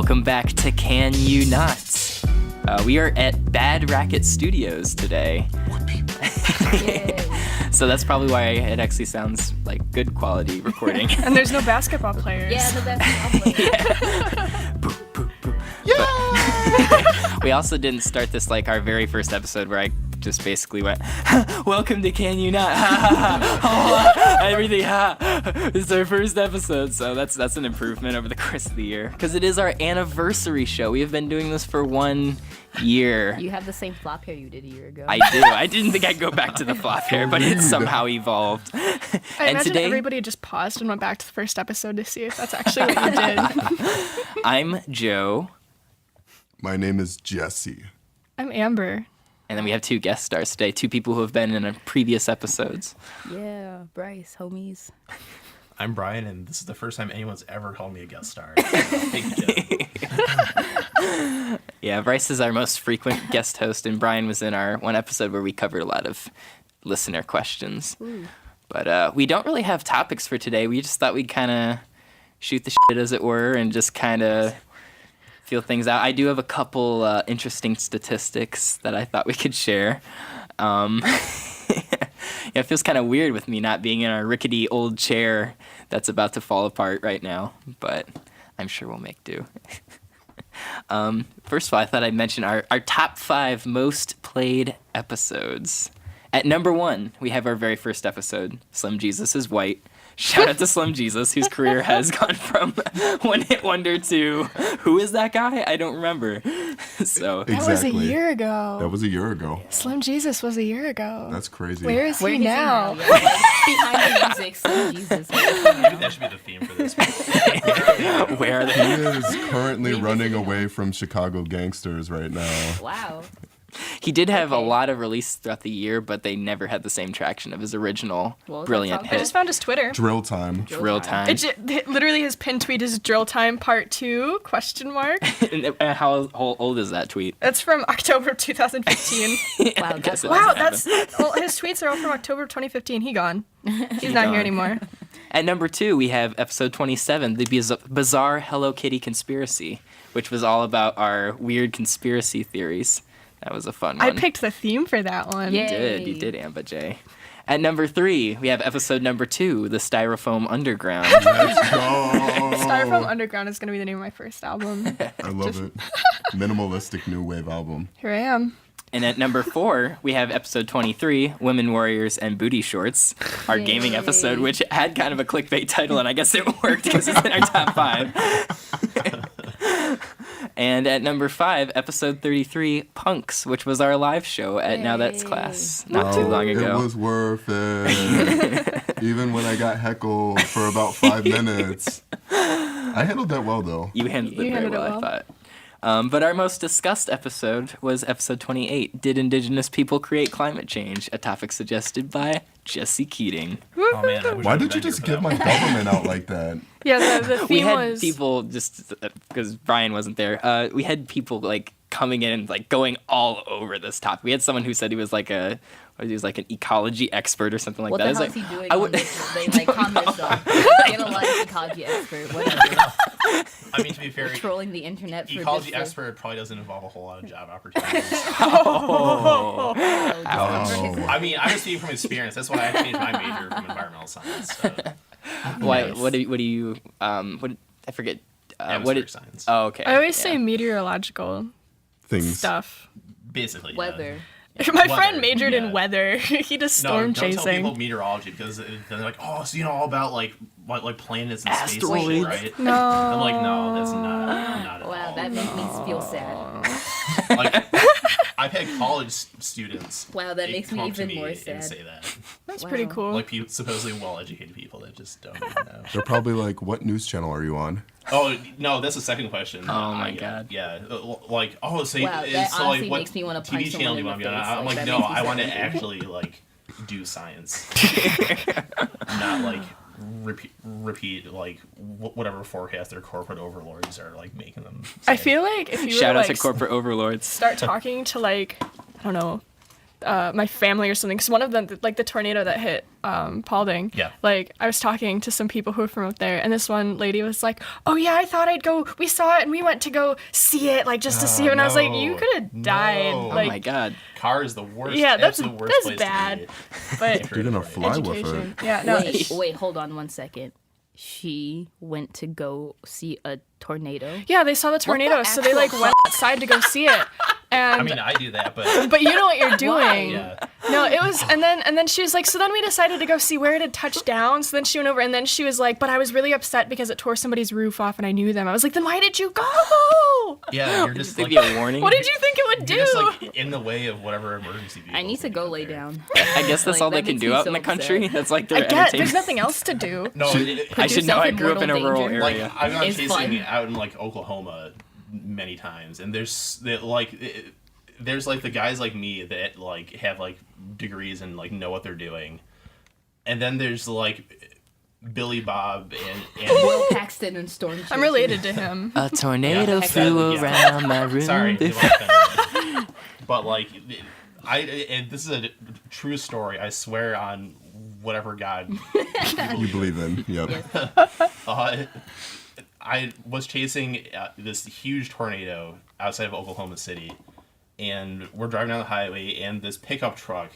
Welcome back to Can You Not? We are at Bad Racket Studios today. So that's probably why it actually sounds like good quality recording. And there's no basketball players. Yeah, no basketball players. Yeah. Boo, boo, boo. Yeah! We also didn't start this like our very first episode where I just basically went, welcome to Can You Not? Everything, This is our first episode, so that's an improvement over the course of the year. Because it is our anniversary show. We have been doing this for 1 year. You have the same flop hair you did a year ago. I do. I didn't think I'd go back to the flop hair, but it somehow evolved. I And imagine today, everybody just paused and went back to the first episode to see if that's actually what you did. I'm Joe. My name is Jesse. I'm Amber. And then we have 2 guest stars today, 2 people who have been in previous episodes. Yeah, Bryce, homies. I'm Brian, and this is the first time anyone's ever called me a guest star. Thank you. Yeah, Bryce is our most frequent guest host, and Brian was in our one episode where we covered a lot of listener questions. Ooh. But we don't really have topics for today. We just thought we'd kind of shoot the shit, as it were, and just kind of feel things out. I do have a couple interesting statistics that I thought we could share. Yeah, it feels kind of weird with me not being in our rickety old chair that's about to fall apart right now, but I'm sure we'll make do. First of all, I thought I'd mention our top 5 most played episodes. At number 1, we have our very first episode, Slim Jesus is White. Shout out to Slim Jesus, whose career has gone from one hit wonder to who is that guy? I don't remember. So That was a year ago. That was a year ago. Slim Jesus was a year ago. That's crazy. Where is he now? Yeah, like, behind the music, Slim Jesus. Maybe that should be the theme for this. where are He they? is currently running away from Chicago gangsters right now. Wow. He did have a Okay. lot of releases throughout the year, but they never had the same traction of his original What was that brilliant song? I hit. just found his Twitter. Drill time. Drill Time. Literally his pinned tweet is Drill Time Part 2, question mark. And how old is that tweet? That's from October 2015. Wow, I guess that's it Wow, doesn't happen. well, his tweets are all from October 2015. He gone. He's not gone. here anymore. At number 2, we have episode 27, the bizarre Hello Kitty conspiracy, which was all about our weird conspiracy theories. That was a fun one. I picked the theme for that one. Yay. You did, Amba J. At number 3, we have episode number 2, the Styrofoam Underground. Let's go. Styrofoam Underground is going to be the name of my first album. I love it. Minimalistic new wave album. Here I am. And at number 4, we have episode 23, Women Warriors and Booty Shorts, our gaming Yay. episode, which had kind of a clickbait title, and I guess it worked because it's in our top 5. And at number 5, episode 33, Punks, which was our live show at Now That's Yay. Class not too long ago. It was worth it. Even when I got heckled for about 5 minutes. I handled that well, though. You handled it very handled it well, I well. thought. But our most discussed episode was episode 28, Did Indigenous People Create Climate Change? A topic suggested by Jesse Keating. Oh man, I wish Why I did would've you been just here for give that my one. government out like that? Yeah, the We theme had was... people just, because Brian wasn't there, we had people like coming in and like going all over this topic. We had someone who said he was like an ecology expert or something like What that. the I hell was is like, he doing I on would- this? They like comments on. Get a life ecology expert, whatever. I mean, to be fair, Trolling the internet for ecology just the- expert probably doesn't involve a whole lot of job opportunities. Oh, Oh. I mean, I'm just speaking from experience. That's why I changed my major from environmental science. So. Why? Nice. What do you? What? I forget. What? Atmospheric science. Oh, okay. I always yeah. say meteorological Things. stuff. Basically, yeah. weather. My Weather, friend majored yeah. in weather. He does No, storm don't tell chasing. people meteorology because then they're like, oh, so you know all about like planets and space and Asteroids. shit, right? No. I'm like, no, that's not at Wow, all. that makes me feel sad. Like, I've had college students. Wow, that makes me come up to even more and sad. say that, That's Wow. pretty cool. like supposedly well-educated people that just don't even know. They're probably like, what news channel are you on? Oh no, that's the second question. Oh, my yeah, God. Yeah, like so Wow, it's that so, honestly like what makes me wanna TV punch channel someone do in you want the to be on? face. I'm Like, like, that no, makes me I want to sad. actually like do science, not like repeat like whatever forecast their corporate overlords are like making them say. I feel like if you were Shout to, out like, to corporate overlords. start talking to like, I don't know, my family or something. Because one of them, like the tornado that hit Paulding, like I was talking to some people who were from up there, and this one lady was like, "Oh yeah, I thought I'd go. We saw it, and we went to go see it, like just to see it." And I was like, "You could have died." Like, oh my god, car is the worst. Yeah, that's the worst that's place bad. To be. But You're gonna fly with education. it. Yeah, no. Wait, hold on 1 second. She went to go see a tornado. Yeah, they saw the tornado, so they like went outside to go see it. And I mean, I do that, but but you know what you're doing. yeah. No, it was, and then she was like, so then we decided to go see where it had touched down. So then she went over, and then she was like, but I was really upset because it tore somebody's roof off, and I knew them. I was like, then why did you go? Yeah, you're just give like you a warning. What did you think it would do? you're just like in the way of whatever emergency. I need to go vehicles lay are there. down. I guess that's Like, all they that can makes do me out so in the country. upset. That's like their I get, entertainment. there's nothing else to do. No, I should know. yourself I in grew up in a mortal rural danger. like area. I've gone It's chasing fun. out in like Oklahoma many times, and there's like the guys like me that like have like degrees and like know what they're doing, and then there's like Billy Bob and Will Paxton and Storm. I'm related to him. A tornado Yeah. flew Yeah. around my room. sorry, before- but like and this is a true story. I swear on whatever God You believe in? Yep. I was chasing this huge tornado outside of Oklahoma City, and we're driving down the highway, and this pickup truck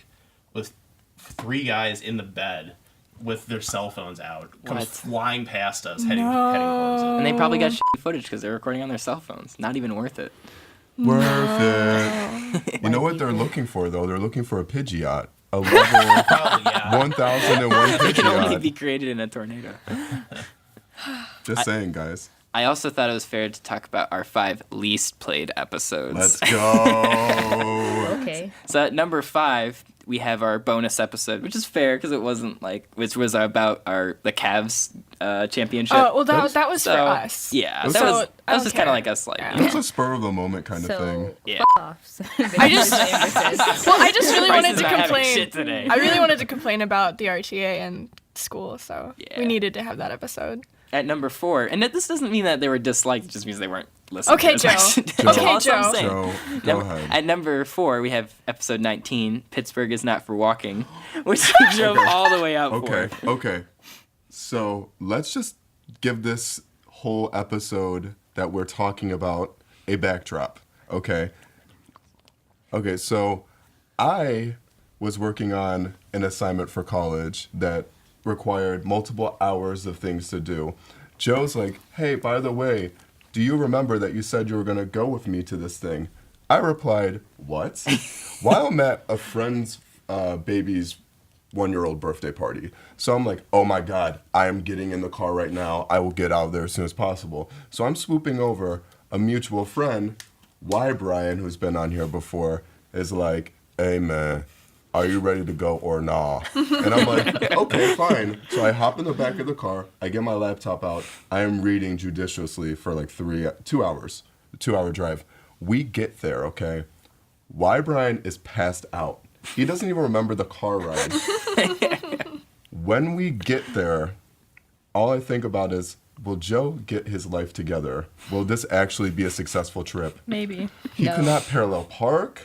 with 3 guys in the bed with their cell phones out comes What? flying past us, heading towards it. And they probably got shitty footage because they're recording on their cell phones. Not even worth it. Worth it. You know what they're looking for though? They're looking for a Pidgeot. A level Probably, yeah. 1001 It can only be Pidgeot. created in a tornado. Just saying, guys. I also thought it was fair to talk about our 5 least played episodes. Let's go. Okay. So at number 5, we have our bonus episode, which is fair because it wasn't like, which was about the Cavs championship. Oh, well, that was for So, us. Yeah, So, that was I just don't kind of care. like us, like, Yeah. you It's know. a spur of the moment kind of So, thing. Yeah. off. I just- Well, I just really Bryce wanted is to not having complain. shit today. I really wanted to complain about the RTA and school, so Yeah. we needed to have that episode. At number 4, and this doesn't mean that they were disliked, it just means they weren't listening. Okay, to us. Joe. That's Okay, all I'm Joe. saying. So, go Num- ahead. At number 4, we have episode 19, Pittsburgh is not for walking, which we drove all the way out Okay, for. okay. So let's just give this whole episode that we're talking about a backdrop, okay? Okay, so I was working on an assignment for college that required multiple hours of things to do. Joe's like, hey, by the way, do you remember that you said you were going to go with me to this thing? I replied, what? While I'm at a friend's baby's 1-year-old birthday party. So I'm like, oh my God, I am getting in the car right now. I will get out of there as soon as possible. So I'm swooping over. A mutual friend, Brian, who's been on here before, is like, hey man, are you ready to go or nah? And I'm like, okay, fine. So I hop in the back of the car. I get my laptop out. I am reading judiciously for like 2 hours, a 2-hour drive. We get there, okay? Brian is passed out. He doesn't even remember the car ride. When we get there, all I think about is, will Joe get his life together? Will this actually be a successful trip? Maybe. He No. could not parallel park.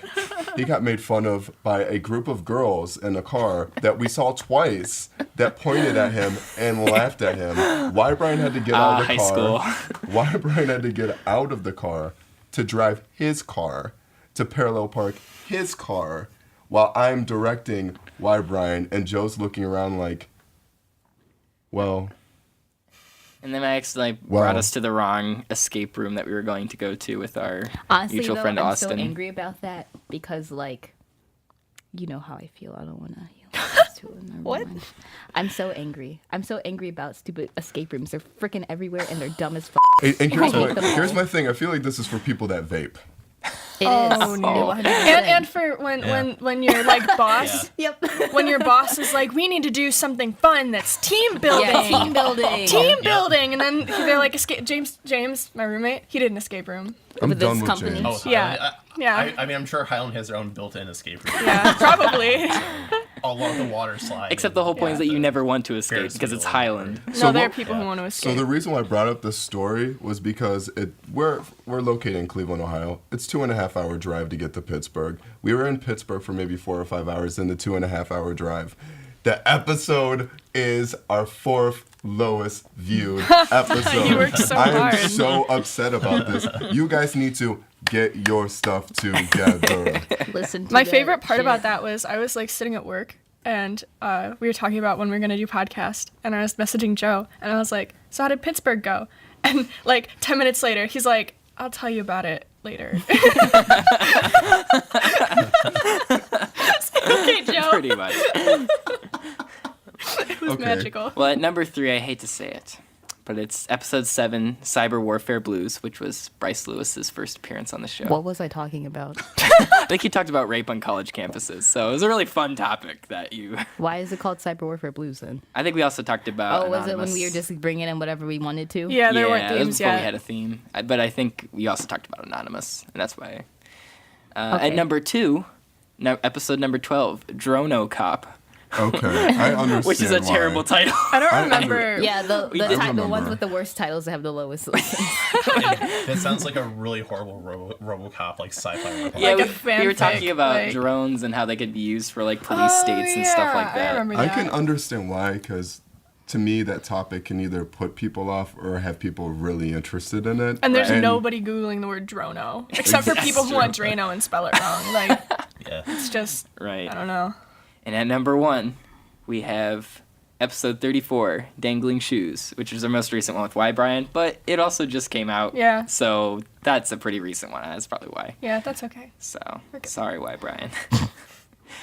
He got made fun of by a group of girls in a car that we saw twice that pointed at him and laughed at him. Brian had to get out of the high car. school. Brian had to get out of the car to drive his car, to parallel park his car, while I'm directing Brian, and Joe's looking around like, well... And then I accidentally Wow. brought us to the wrong escape room that we were going to go to with our Honestly, mutual though, friend I'm Austin. so angry about that because, like, you know how I feel. I don't want to. What? I'm so angry. I'm so angry about stupid escape rooms. They're freaking everywhere and they're dumb as fuck. And I hate them all. here's my thing. I feel like this is for people that vape. It is. Oh, no. 100%. And for when your like boss, Yep. when your boss is like, we need to do something fun that's team building. Yeah, team building. Team building, and then they're like, escape. James, my roommate, he did an escape room. I'm With done this with company. James. Yeah. Yeah. I mean, I'm sure Highland has their own built-in escape room. Yeah, probably. A let the water slide. Except the whole point is that you never want to escape Ferris because it's wheel. Highland. No, there are people who want to escape. So the reason why I brought up this story was because we're located in Cleveland, Ohio. It's 2.5 hour drive to get to Pittsburgh. We were in Pittsburgh for maybe 4 or 5 hours in the 2.5 hour drive. The episode is our 4th lowest viewed episode. You worked so I am hard. so upset about this. You guys need to get your stuff together. Listen to My that favorite part shit. about that was I was like sitting at work and we were talking about when we were going to do podcast and I was messaging Joe and I was like, so how did Pittsburgh go? And like 10 minutes later, he's like, I'll tell you about it later. Okay, Joe. Pretty much. It was magical. Well, at number 3, I hate to say it, but it's episode 7, Cyber Warfare Blues, which was Bryce Lewis's first appearance on the show. What was I talking about? I think he talked about rape on college campuses, so it was a really fun topic that you... Why is it called Cyber Warfare Blues then? I think we also talked about Oh, was it when Anonymous. we were just bringing in whatever we wanted to? Yeah, there weren't that was games before yet. we had a theme. But I think we also talked about Anonymous, and that's why. Okay. At number 2, episode number 12, Drono Cop, Okay, I understand. which is a why. terrible title. I don't remember. Yeah, the We did the remember. ones with the worst titles have the lowest listens. That sounds like a really horrible RoboCop, like sci-fi. Robocop. Yeah, Like a we were fanfic, talking about like- drones and how they could be used for like police states and stuff like I that. remember I that. can understand why, because to me that topic can either put people off or have people really interested in it. And there's And- nobody Googling the word Drono, except for That's people who true. want Drano and spell it wrong. Like, Yeah. it's just, Right. I don't know. And at number 1, we have episode 34, Dangling Shoes, which is our most recent one with Why Brian, but it also just came out. Yeah. So that's a pretty recent one. That's probably why. Yeah, that's okay. So good. sorry, Why Brian.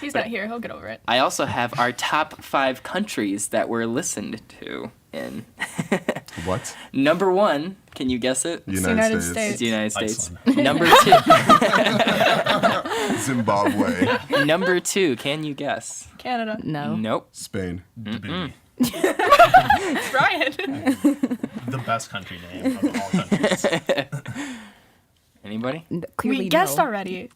He's not here. He'll get over it. I also have our top 5 countries that were listened to in. What? Number 1, can you guess it? United It's States. the United States. Iceland. Number 2. Zimbabwe. Number 2, can you guess? Canada. No. Nope. Spain. Djibouti. Brian. The best country name of all countries. Anybody? Clearly We guessed no. already.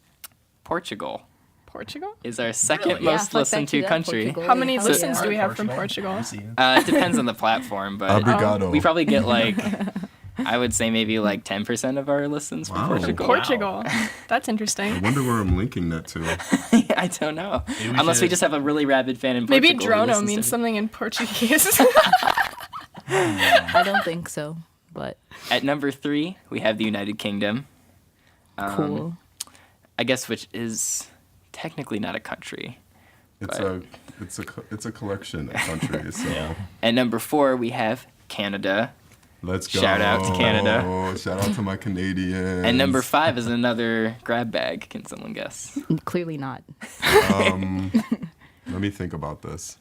Portugal Portugal? is our second Really? Yeah, most fuck listened that to that country. Portugal. How many Hell listens yeah. do we have from Portugal? It depends on the platform, but Obrigado. we probably get like, I would say maybe like 10% of our listens from Wow. Portugal. Portugal. That's I interesting. wonder where I'm linking that to. I don't know. Maybe we Unless we should- just have a really rabid fan in Maybe Portugal. who Drono listens means to- something in Portuguese. I don't think so, but At number 3, we have the United Kingdom. cool. I guess which is technically not a country. It's a collection of countries. So Yeah. At number 4, we have Canada. let's go. Shout out to Canada. Shout out to my Canadians. And number 5 is another grab bag. Can someone guess? Clearly not. Let me think about this.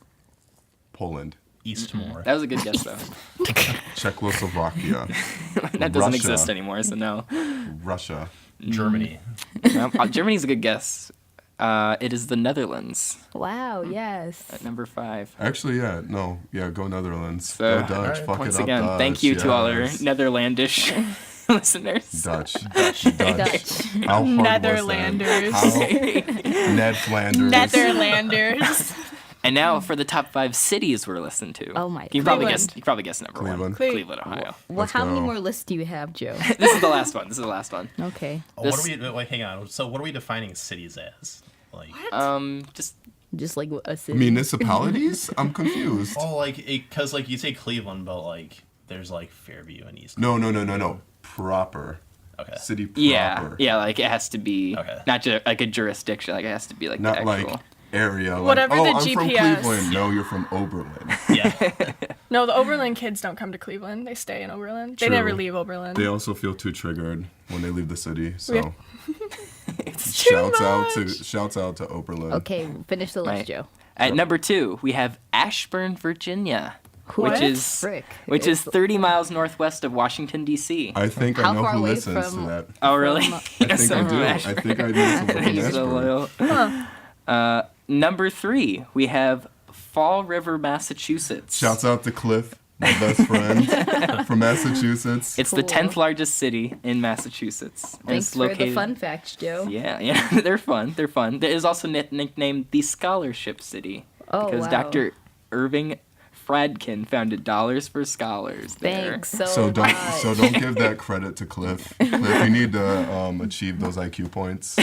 Poland, East Timor. That was a good guess, though. Czechoslovakia, That doesn't Russia. exist anymore, so no. Russia. Germany. Germany's a good guess. It is the Netherlands Wow, yes. at number 5. Actually, go Netherlands. So, go Dutch. Fuck Once it up, again, Dutch. thank you to all our yes. Netherlandish listeners. Dutch. Dutch. How hard Netherlanders. Was that? How? Ned Flanders. Netherlanders. And now for the top 5 cities we're listened to. Oh my You can probably Cleveland. guess number 1. Cleveland. Cleveland, Ohio. Well, Let's how many go. more lists do you have, Joe? This is the last one. Okay. What This- are we? Wait, hang on. So, what are we defining cities as? Like, Just Just like a city. Municipalities? I'm confused. oh, like, because like you say Cleveland, but like there's like Fairview and East. No. Proper. Okay. City proper. yeah, like it has to be Okay. not just like a jurisdiction. Like it has to be like Not the actual. like area. Whatever like, the I'm from GPS. Cleveland. No, you're from Oberlin. Yeah. No, the Oberlin kids don't come to Cleveland. They stay in Oberlin. They True. never leave Oberlin. They also feel too triggered when they leave the city. So Yeah. It's too shouts out to Oberlin. Okay, finish the list, Right. Joe. At number 2, we have Ashburn, Virginia, What? which is Frick. which is 30 miles northwest of Washington D.C. I think How I know far who away listens from- to that. Oh, really? from- You I know think I someone do. from I Ashburn? think I know someone from He's so Ashburn. loyal. Number 3, we have Fall River, Massachusetts. Shouts out to Cliff, my best friend from Massachusetts. It's the Cool. 10th largest city in Massachusetts. And Thanks it's for located... the fun facts, Joe. Yeah, they're fun. They're fun. It is also nicknamed the Scholarship City. Oh, because wow. Dr. Irving Fradkin founded Dollars for Scholars there. Thanks So don't give that credit to Cliff. Cliff, you need to achieve those IQ points.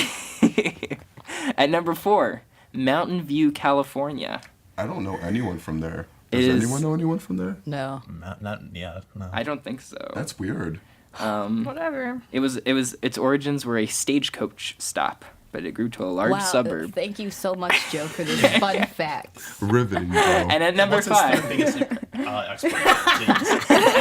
At number 4, Mountain View, California. I don't know anyone from there. Does anyone know anyone from there? No. No. I don't think so. That's weird. Whatever. Its origins were a stagecoach stop, but it grew to a large suburb. Thank you so much, Joe, for this fun fact. Riveting, Joe. And at number What's 5, his biggest export?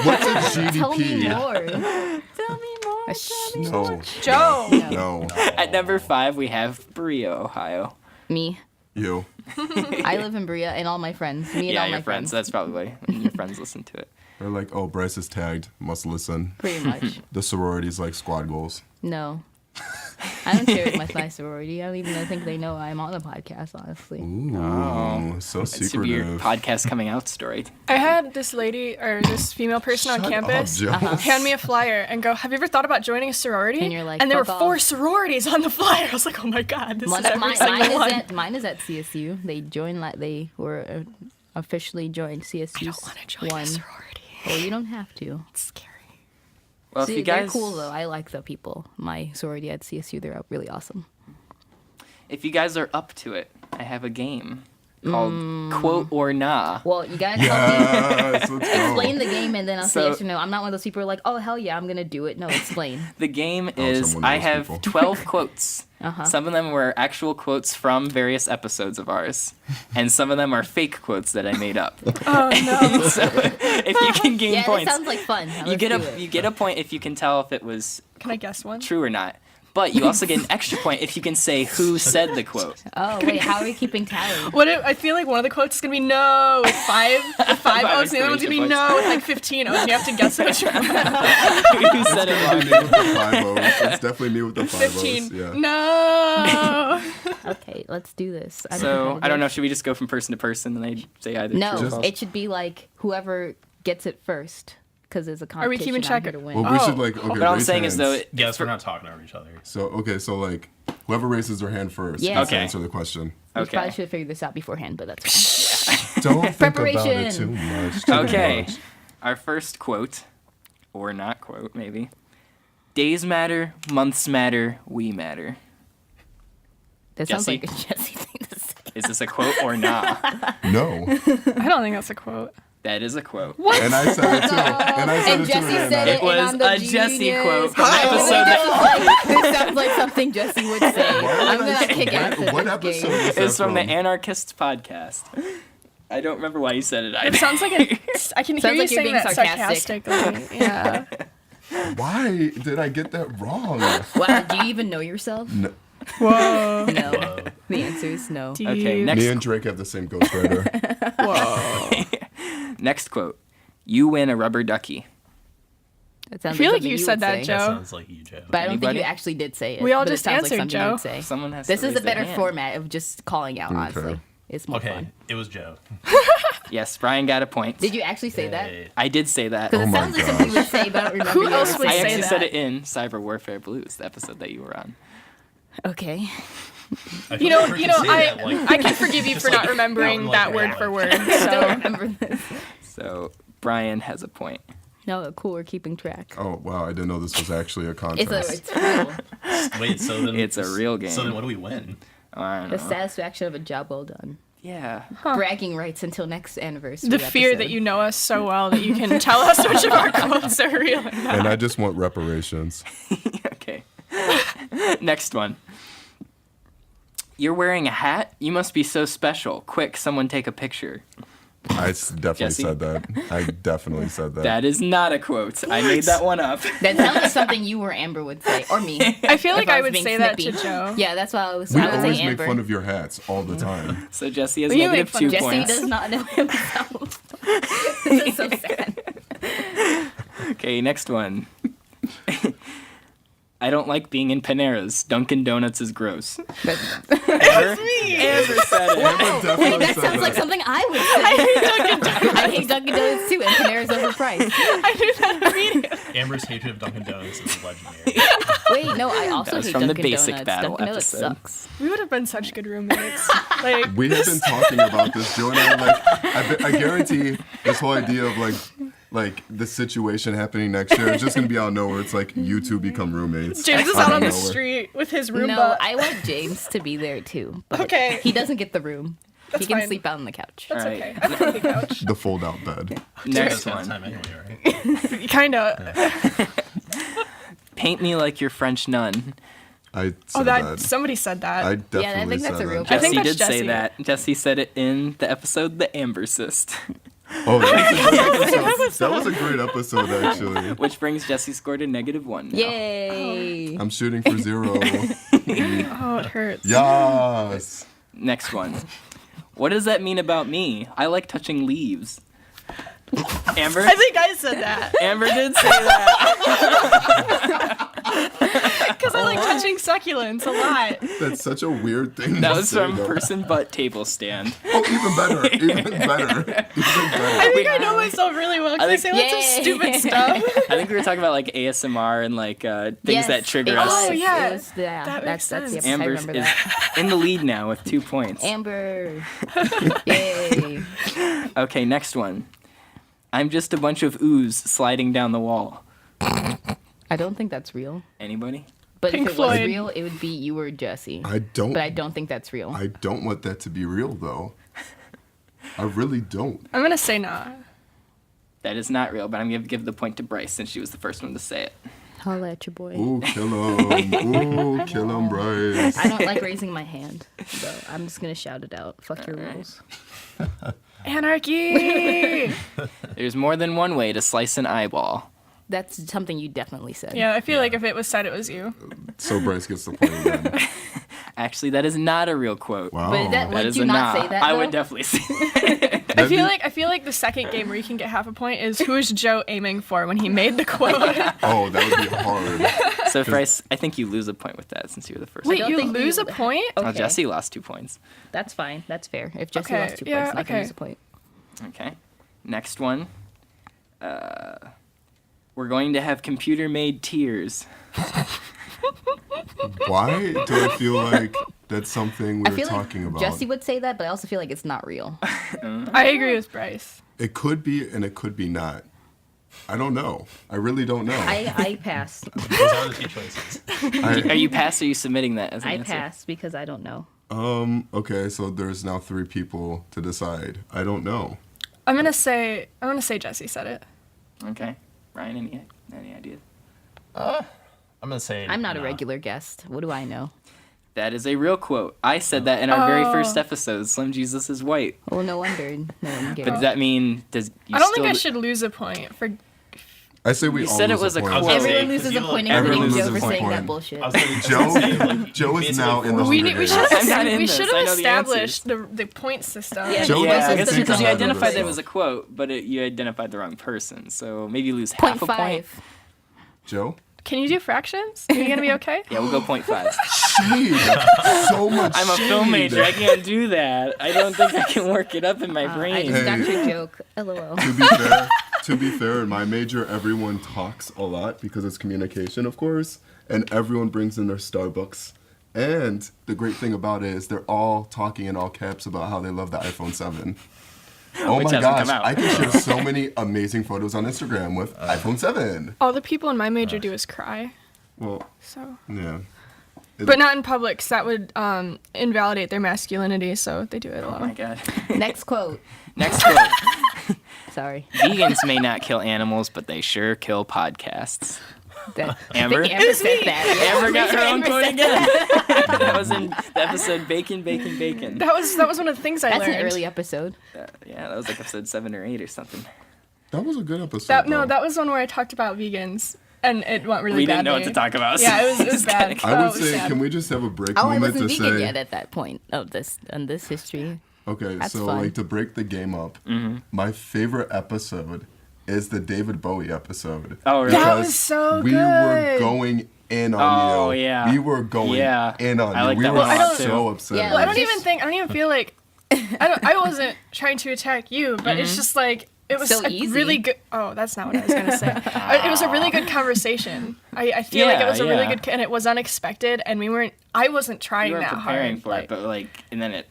What's a GDP? Tell me more. Tell me more. No. Joe. No. at number 5 we have Berea, Ohio. Me. You. I live in Berea, and all my friends. Me and Yeah, all your my friends. That's probably when your friends listen to it. They're like, oh, Bryce is tagged. Must listen. Pretty much. The sorority's like squad goals. No. I don't share it with my sorority. I don't even think they know I'm on the podcast, honestly. Ooh, so It should be your secretive. podcast coming out story. I had this lady or this female person on Shut campus up, Joe. hand me a flyer and go, "Have you ever thought about joining a sorority?" And you're like, and there were "Fuck 4 off." sororities on the flyer. I was like, "Oh my god, this is every single one." Mine is at CSU. They were officially joined CSU. I don't want to join a sorority. Well, you don't have to. It's scary. Well, See, if you guys, they're cool though. I like the people. My sorority at CSU, they're really awesome. if you guys are up to it, I have a game called Quote or Nah. Well, you guys help Yes, let's me go. explain the game, and then I'll say So- yes or no. I'm not one of those people who are like, oh hell yeah, I'm gonna do it. No, explain. The game is someone I knows have people. 12 quotes. Some of them were actual quotes from various episodes of ours, and some of them are fake quotes that I made up. Oh no. So if you can gain Yeah, points, that sounds like fun. you get a point if you can tell if it was Can I guess one? true or not. But you also get an extra point if you can say who said the quote. Oh wait, how are we keeping tally? What if, I feel like one of the quotes is gonna be no with 5 O's, and the other one's gonna be no with like 15 O's, and you have to guess which one. Who said it wrong? Me with the 5 O's. It's definitely me with the 5 O's. 15. Yeah. No. Okay, let's do this. So I don't know. Should we just go from person to person and I say either No, true or false? it should be like whoever gets it first, because there's a Are we competition. keeping I'm track here of- to win. Well, we Oh. should like, okay, What I'm raise saying is hands. though, Yes, we're not talking over each other. So okay, whoever raises their hand first Yeah. gets to Okay. answer the question. We okay. probably should have figured this out beforehand, but that's fine. Don't think about it Preparation. too much. Too Okay. much. Our first quote, or not quote, maybe. Days matter, months matter, we matter. That sounds Jesse? like a Jesse thing to say. Is this a quote or not? No. I don't think that's a quote. That is a quote. And I said it too. And I said And it too. Jesse and said I- it, It was and I'm the a Jesse genius. quote from the I episode really that don't like- this sounds like something Jesse would say. I'm gonna kick ass at What this episode game. is is that from the Anarchists podcast. I don't remember why you said it It either. sounds like I can hear Sounds you like you're saying being that sarcastic. sarcastically. Yeah. Why did I get that wrong? Wow, do you even know yourself? No. Whoa. No. Whoa. The answer is no. Deep. Okay, next Me and Drake have the same ghostwriter. Whoa. Next quote. You win a rubber ducky. That sounds I feel like something you would said that, say. Joe. That sounds like you, Joe. But I don't think Anybody? you actually did say it. We all but just it sounds answered, like something Joe. you'd say. Someone has This to is raise a their better hand. format of just calling out, honestly. It's more Okay, fun. it was Joe. Yes, Brian got a point. Did you actually say that? Hey, I did say that. Because Oh it my sounds like something you would say, but I don't remember. Who you else ever would I saying say actually that? said it in Cyber Warfare Blues, the episode that you were on. Okay. I You feel know, like we you could know, say I that, like, I can forgive you just, for like, not remembering out, that like, word out. for word. I don't So remember this. So Brian has a point. No, cool. We're keeping track. Oh wow, I didn't know this was actually a contest. It's real. Wait, so then It's a real game. So then, what do we win? I don't The know. satisfaction of a job well done. Yeah. Bragging rights until next anniversary. the fear that episode. you know us so well that you can tell us which of our quotes are real and not. And I just want reparations. Okay. Next one. You're wearing a hat? You must be so special. Quick, someone take a picture. Definitely Jesse? said that. I definitely said that. That is not a quote. I made that one up. That sounds like something you or Amber would say, or me. I feel like If I was would being say that snippy. to Joe. Yeah, that's why I was. We I would always say make Amber. fun of your hats all the time. So Jesse has Well, you negative make fun 2 of Jesse points. does not know himself. This is so sad. Okay, next one. I don't like being in Panera's. Dunkin' Donuts is gross. That's, Amber said it. Definitely that said sounds like something I would say. I hate Dunkin' Donuts too, and Panera's overpriced. I knew that immediately. Amber's hatred of Dunkin' Donuts is legendary. Wait, no, I also That was hate from the Dunkin' Basic Donuts. Battle Dunkin' Donuts episode. sucks. We would have been such good roommates. Like, We have been talking about this, Joe and I. I guarantee this whole idea of like the situation happening next year is just gonna be out of nowhere. It's like you two become roommates. James is out on the nowhere. street with his Roomba. No, I want James to be there too. But Okay. he doesn't get the room. That's he can fine. sleep out on the couch. That's Right. okay. I'm on the couch. The fold-out bed. Next That's one. time anyway, right? Kinda. Paint me like your French nun. I Oh, said that that. somebody said that. I definitely think that's said a real that. I think Jesse that's did say Jesse. that. Jesse said it in the episode The Amber Cyst, Oh, that was a great episode, actually. which brings Jesse's score to -1 now. Yay! I'm shooting for 0. Oh, it hurts. Yes. Next one. What does that mean about me? I like touching leaves. Amber? I think I said that Amber did say that. because I like touching succulents a lot. That's such a weird thing That to was say, from though. Person Butt Table Stand. Oh, even better. Even better. I think I know myself really well because I say lots of Yay. stupid stuff. I think we were talking about like ASMR and like things Yes, that trigger it us. was. Oh, yeah. It was, yeah. That makes That's sense. the episode. I Amber remember is that. in the lead now with 2 points. Amber. Yay. Okay, next one. I'm just a bunch of ooze sliding down the wall. I don't think that's real. Anybody? But Pink if it was Floyd. real, it would be you or Jesse. I don't. But I don't think that's real. I don't want that to be real, though. I really don't. I'm gonna say nah. That is not real, but I'm going to give the point to Bryce since she was the first one to say it. Holla at your boy. Ooh, kill him. Ooh, kill him, Bryce. I don't like raising my hand, so I'm just gonna shout it out. Fuck your rules. Anarchy. There's more than one way to slice an eyeball. That's something you definitely said. Yeah, I feel like if it was said, it was you. So Bryce gets the point again. Actually, that is not a real quote. Wow. But That would is you a not nah. say that? I though? would definitely say I feel like the second game where you can get half a point is who is Joe aiming for when he made the quote. Oh, that would be hard. So, Bryce, I think you lose a point with that since you were the first Wait, one. don't you think we lose a would- point? Okay. Well, Jesse lost 2 points. That's fine. That's fair. If Jesse Okay, lost 2 yeah, points, I can okay. lose a point. Okay. Next one. We're going to have computer-made tears. Why do I feel like that's something we I were feel talking like about? Jesse would say that, but I also feel like it's not real. I agree with Bryce. It could be and it could be not. I don't know. I really don't know. I pass. Those are the 2 choices. Are you pass or are you submitting that as an I answer? pass because I don't know. Okay, so there's now 3 people to decide. I don't know. I'm gonna say Jesse said it. Okay. Ryan, any ideas? I'm gonna say I'm not a nah. regular guest. What do I know? That is a real quote. I said that in our very first episode. Slim Jesus is white. Well, no wonder no one gave But does up. that mean you I don't still think I should lose a point for. I say we You all said it lose was a point. quote. Everyone Because loses you a look- point, everyone including Joe loses for a saying point. that bullshit. I was gonna Joe- say, like, Joe is basically now in the forced- We leader. should have I'm not in we this. should I have know the established the point system. Yeah. Joe Yeah, I doesn't guess think because you ahead of identified that it himself. was a quote, but you identified the wrong person. So maybe you lose half a point. 0.5. Joe? Can you do fractions? Are you gonna be okay? Yeah, we'll go 0.5. Shade. So much I'm a shade. film major. I can't do that. I don't think I can work it up in my I brain. just got your joke. LOL. To be fair, in my major, everyone talks a lot because it's communication, of course, and everyone brings in their Starbucks. And the great thing about it is they're all talking in all caps about how they love the iPhone 7. Oh Which my hasn't gosh, come out. I can share so many amazing photos on Instagram with iPhone 7. All the people in my major do is cry. Well, So, yeah. but not in public, 'cause that would invalidate their masculinity. So they do it Oh my alone. god. Next quote. Next quote. Sorry. Vegans may not kill animals, but they sure kill podcasts. That, Amber? I think Amber said that. Amber got her own Amber quote said again. That was in the episode Bacon, Bacon, Bacon. That was one of the things I That's learned. an early episode. Yeah, that was like episode 7 or 8 or something. That was a good episode. No, though. that was one where I talked about vegans, and it went really We badly. didn't know what to talk about. Yeah, it was bad. I Oh, would it was say, sad. can we just have a break Oh, I moment wasn't to vegan say? yet at that point of this history. Okay, That's so fun. like to break the game up, Mm-hmm. my favorite episode is the David Bowie episode. Oh, really? That Because was so we were good. going in on Oh, you. yeah. We were going Yeah. in on I you. like We that were one a lot, so too. upset. Yeah, Well, I Just- don't even feel like I wasn't trying to attack you, but it's just like It was So a easy. really good. Oh, that's not what I was gonna say. It was a really good conversation. I feel like it was a really good, and it was unexpected, and I wasn't trying You weren't that preparing hard. for it, but and then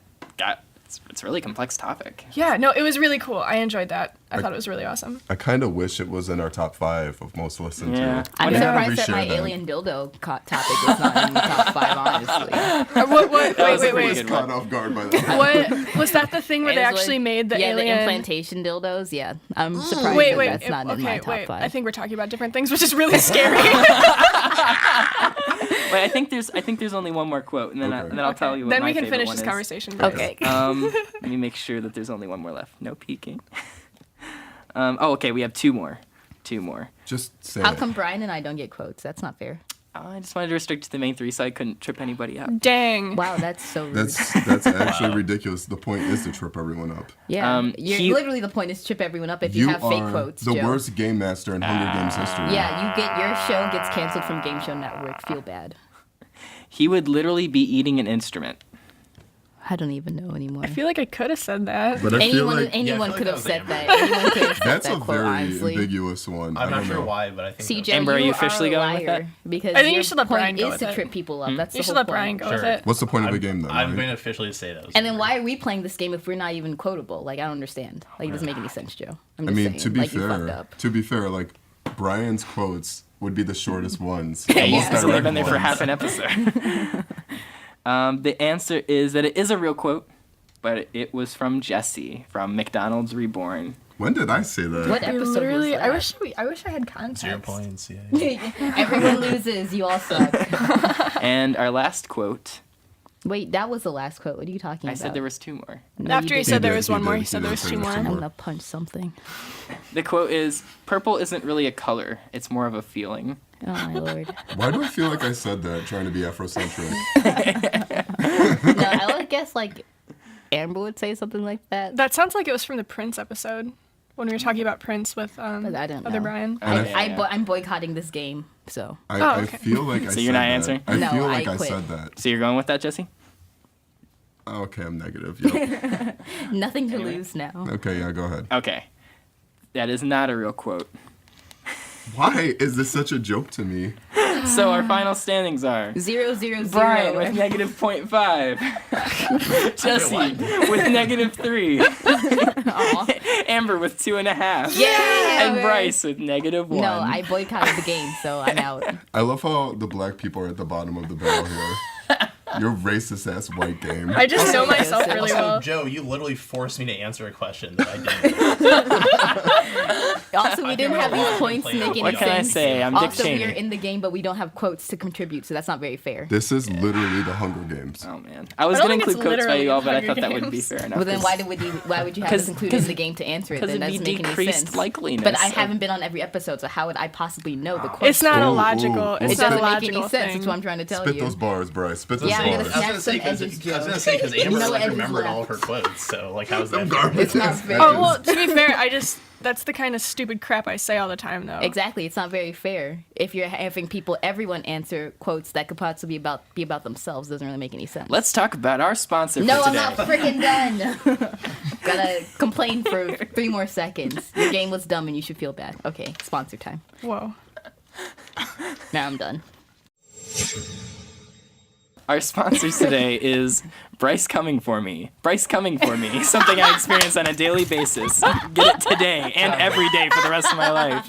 it's a really complex topic. Yeah, no, it was really cool. I enjoyed that. I thought it was really awesome. I kind of wish it was in our top 5 of most listened Yeah. to. I'm We gotta surprised that my reshare that. alien dildo topic was not in the top 5, honestly. Wait, was a wait, pretty wait. good Caught off guard by that. What was that? The thing where they It was actually like- made the alien? the implantation dildos. Yeah, I'm surprised Wait, that wait. that's not in my top 5. I think we're talking about different things, which is really scary. Wait, I think there's only one more quote, and then Okay. and then I'll tell you what Then my we can favorite finish one this is. conversation. Okay. Let me make sure that there's only one more left. No peeking. Okay, we have two more. Just say How it. come Brian and I don't get quotes? That's not fair. I just wanted to restrict to the main 3 so I couldn't trip anybody up. Dang. Wow, that's so rude. That's actually ridiculous. The point is to trip everyone up. yeah, literally the point is to trip everyone up if you have fake are quotes. the Joe. worst game master in Hunger Games history. Yeah, your show gets canceled from Game Show Network. Feel bad. He would literally be eating an instrument. I don't even know anymore. I feel like I could have said that. But I feel like Anyone like could that have was said Amber. that. Anyone could have said that's that a quote, very honestly. ambiguous one. I'm I not don't sure know. why, but I think CJ, Amber, are you officially are a going with liar that? because I think you your should let Brian point go is with to it. trip people up. That's You the should whole let Brian point. go with it. What's the point of the game, though? I'm right? going to officially say those. And then why are we playing this game if we're not even quotable? Like I don't understand. Like it doesn't make any sense, Joe. I'm I just mean, saying. to be like, you fucked fair, up. like Brian's quotes would be the shortest ones. Yeah, the most he's only direct been there for ones. half an episode. The answer is that it is a real quote, but it was from Jesse from McDonald's Reborn. When did I say that? What episode Literally, was that? I wish I had context. 0 points. Yeah. Everyone loses. You all suck. And our last quote, Wait, that was the last quote. What are you talking I about? said there was 2 more. No, After you he said didn't. there did, was he one more, did, he said he there did was say 2 there was more. two I'm more. gonna punch something. The quote is, "Purple isn't really a color, it's more of a feeling." Oh my lord. Why do I feel like I said that trying to be Afrocentric? No, I would guess like Amber would say something like that. That sounds like it was from the Prince episode when we were talking about Prince with But I don't other know. Brian. I'm boycotting this game. So I okay. feel like I said So you're not that. answering? I No, feel I like I quit. said that. So you're going with that, Jesse? Okay, I'm negative. Yep. nothing to lose now. Okay, yeah, go ahead. Okay. That is not a real quote. Why is this such a joke to me? So our final standings are 0, 0, 0. Brian with negative 0.5. Jesse with negative 3. Aw. Amber with 2.5. Yeah. And Bryce with negative 1. No, I boycotted the game, so I'm out. I love how the black people are at the bottom of the barrel here. Your racist ass white game. I just know myself Also, really Also, well. Joe, you literally forced me to answer a question that I didn't. Also, we didn't have these points to make any What can I sense. say? I'm Dick Also, we are Cheney. in the game, but we don't have quotes to contribute, so that's not very fair. This is literally the Hunger Games. Oh man, I was I don't gonna think it's include quotes by literally you all, but I Hunger thought that wouldn't be Games. fair enough. Well, then why would you have us included in the game to answer it? Then that Because doesn't it'd be make any decreased sense. likeliness. But I of- haven't been on every episode, so how would I possibly know the quotes? It's not a Ooh, logical. ooh, It's It not a doesn't make logical any sense. thing. That's what I'm trying to tell Spit you. those bars, Bryce. Spit those Yeah, I'm gonna bars. snap I was gonna say because Amber No like edges remembered left. all of her quotes, so like how's that? garbage. It's not fair. Oh well, to be fair, that's the kind of stupid crap I say all the time, though. Exactly, it's not very fair. If you're having everyone answer quotes that could possibly be about themselves, doesn't really make any sense. Let's talk about our sponsor No, for I'm today. not freaking done. Gotta complain for 3 more seconds. Your game was dumb and you should feel bad. Okay, sponsor time. Whoa. Now I'm done. Our sponsors today is Bryce Coming For Me. Bryce Coming For Me, something I experience on a daily basis. Get it today and every day for the rest of my life.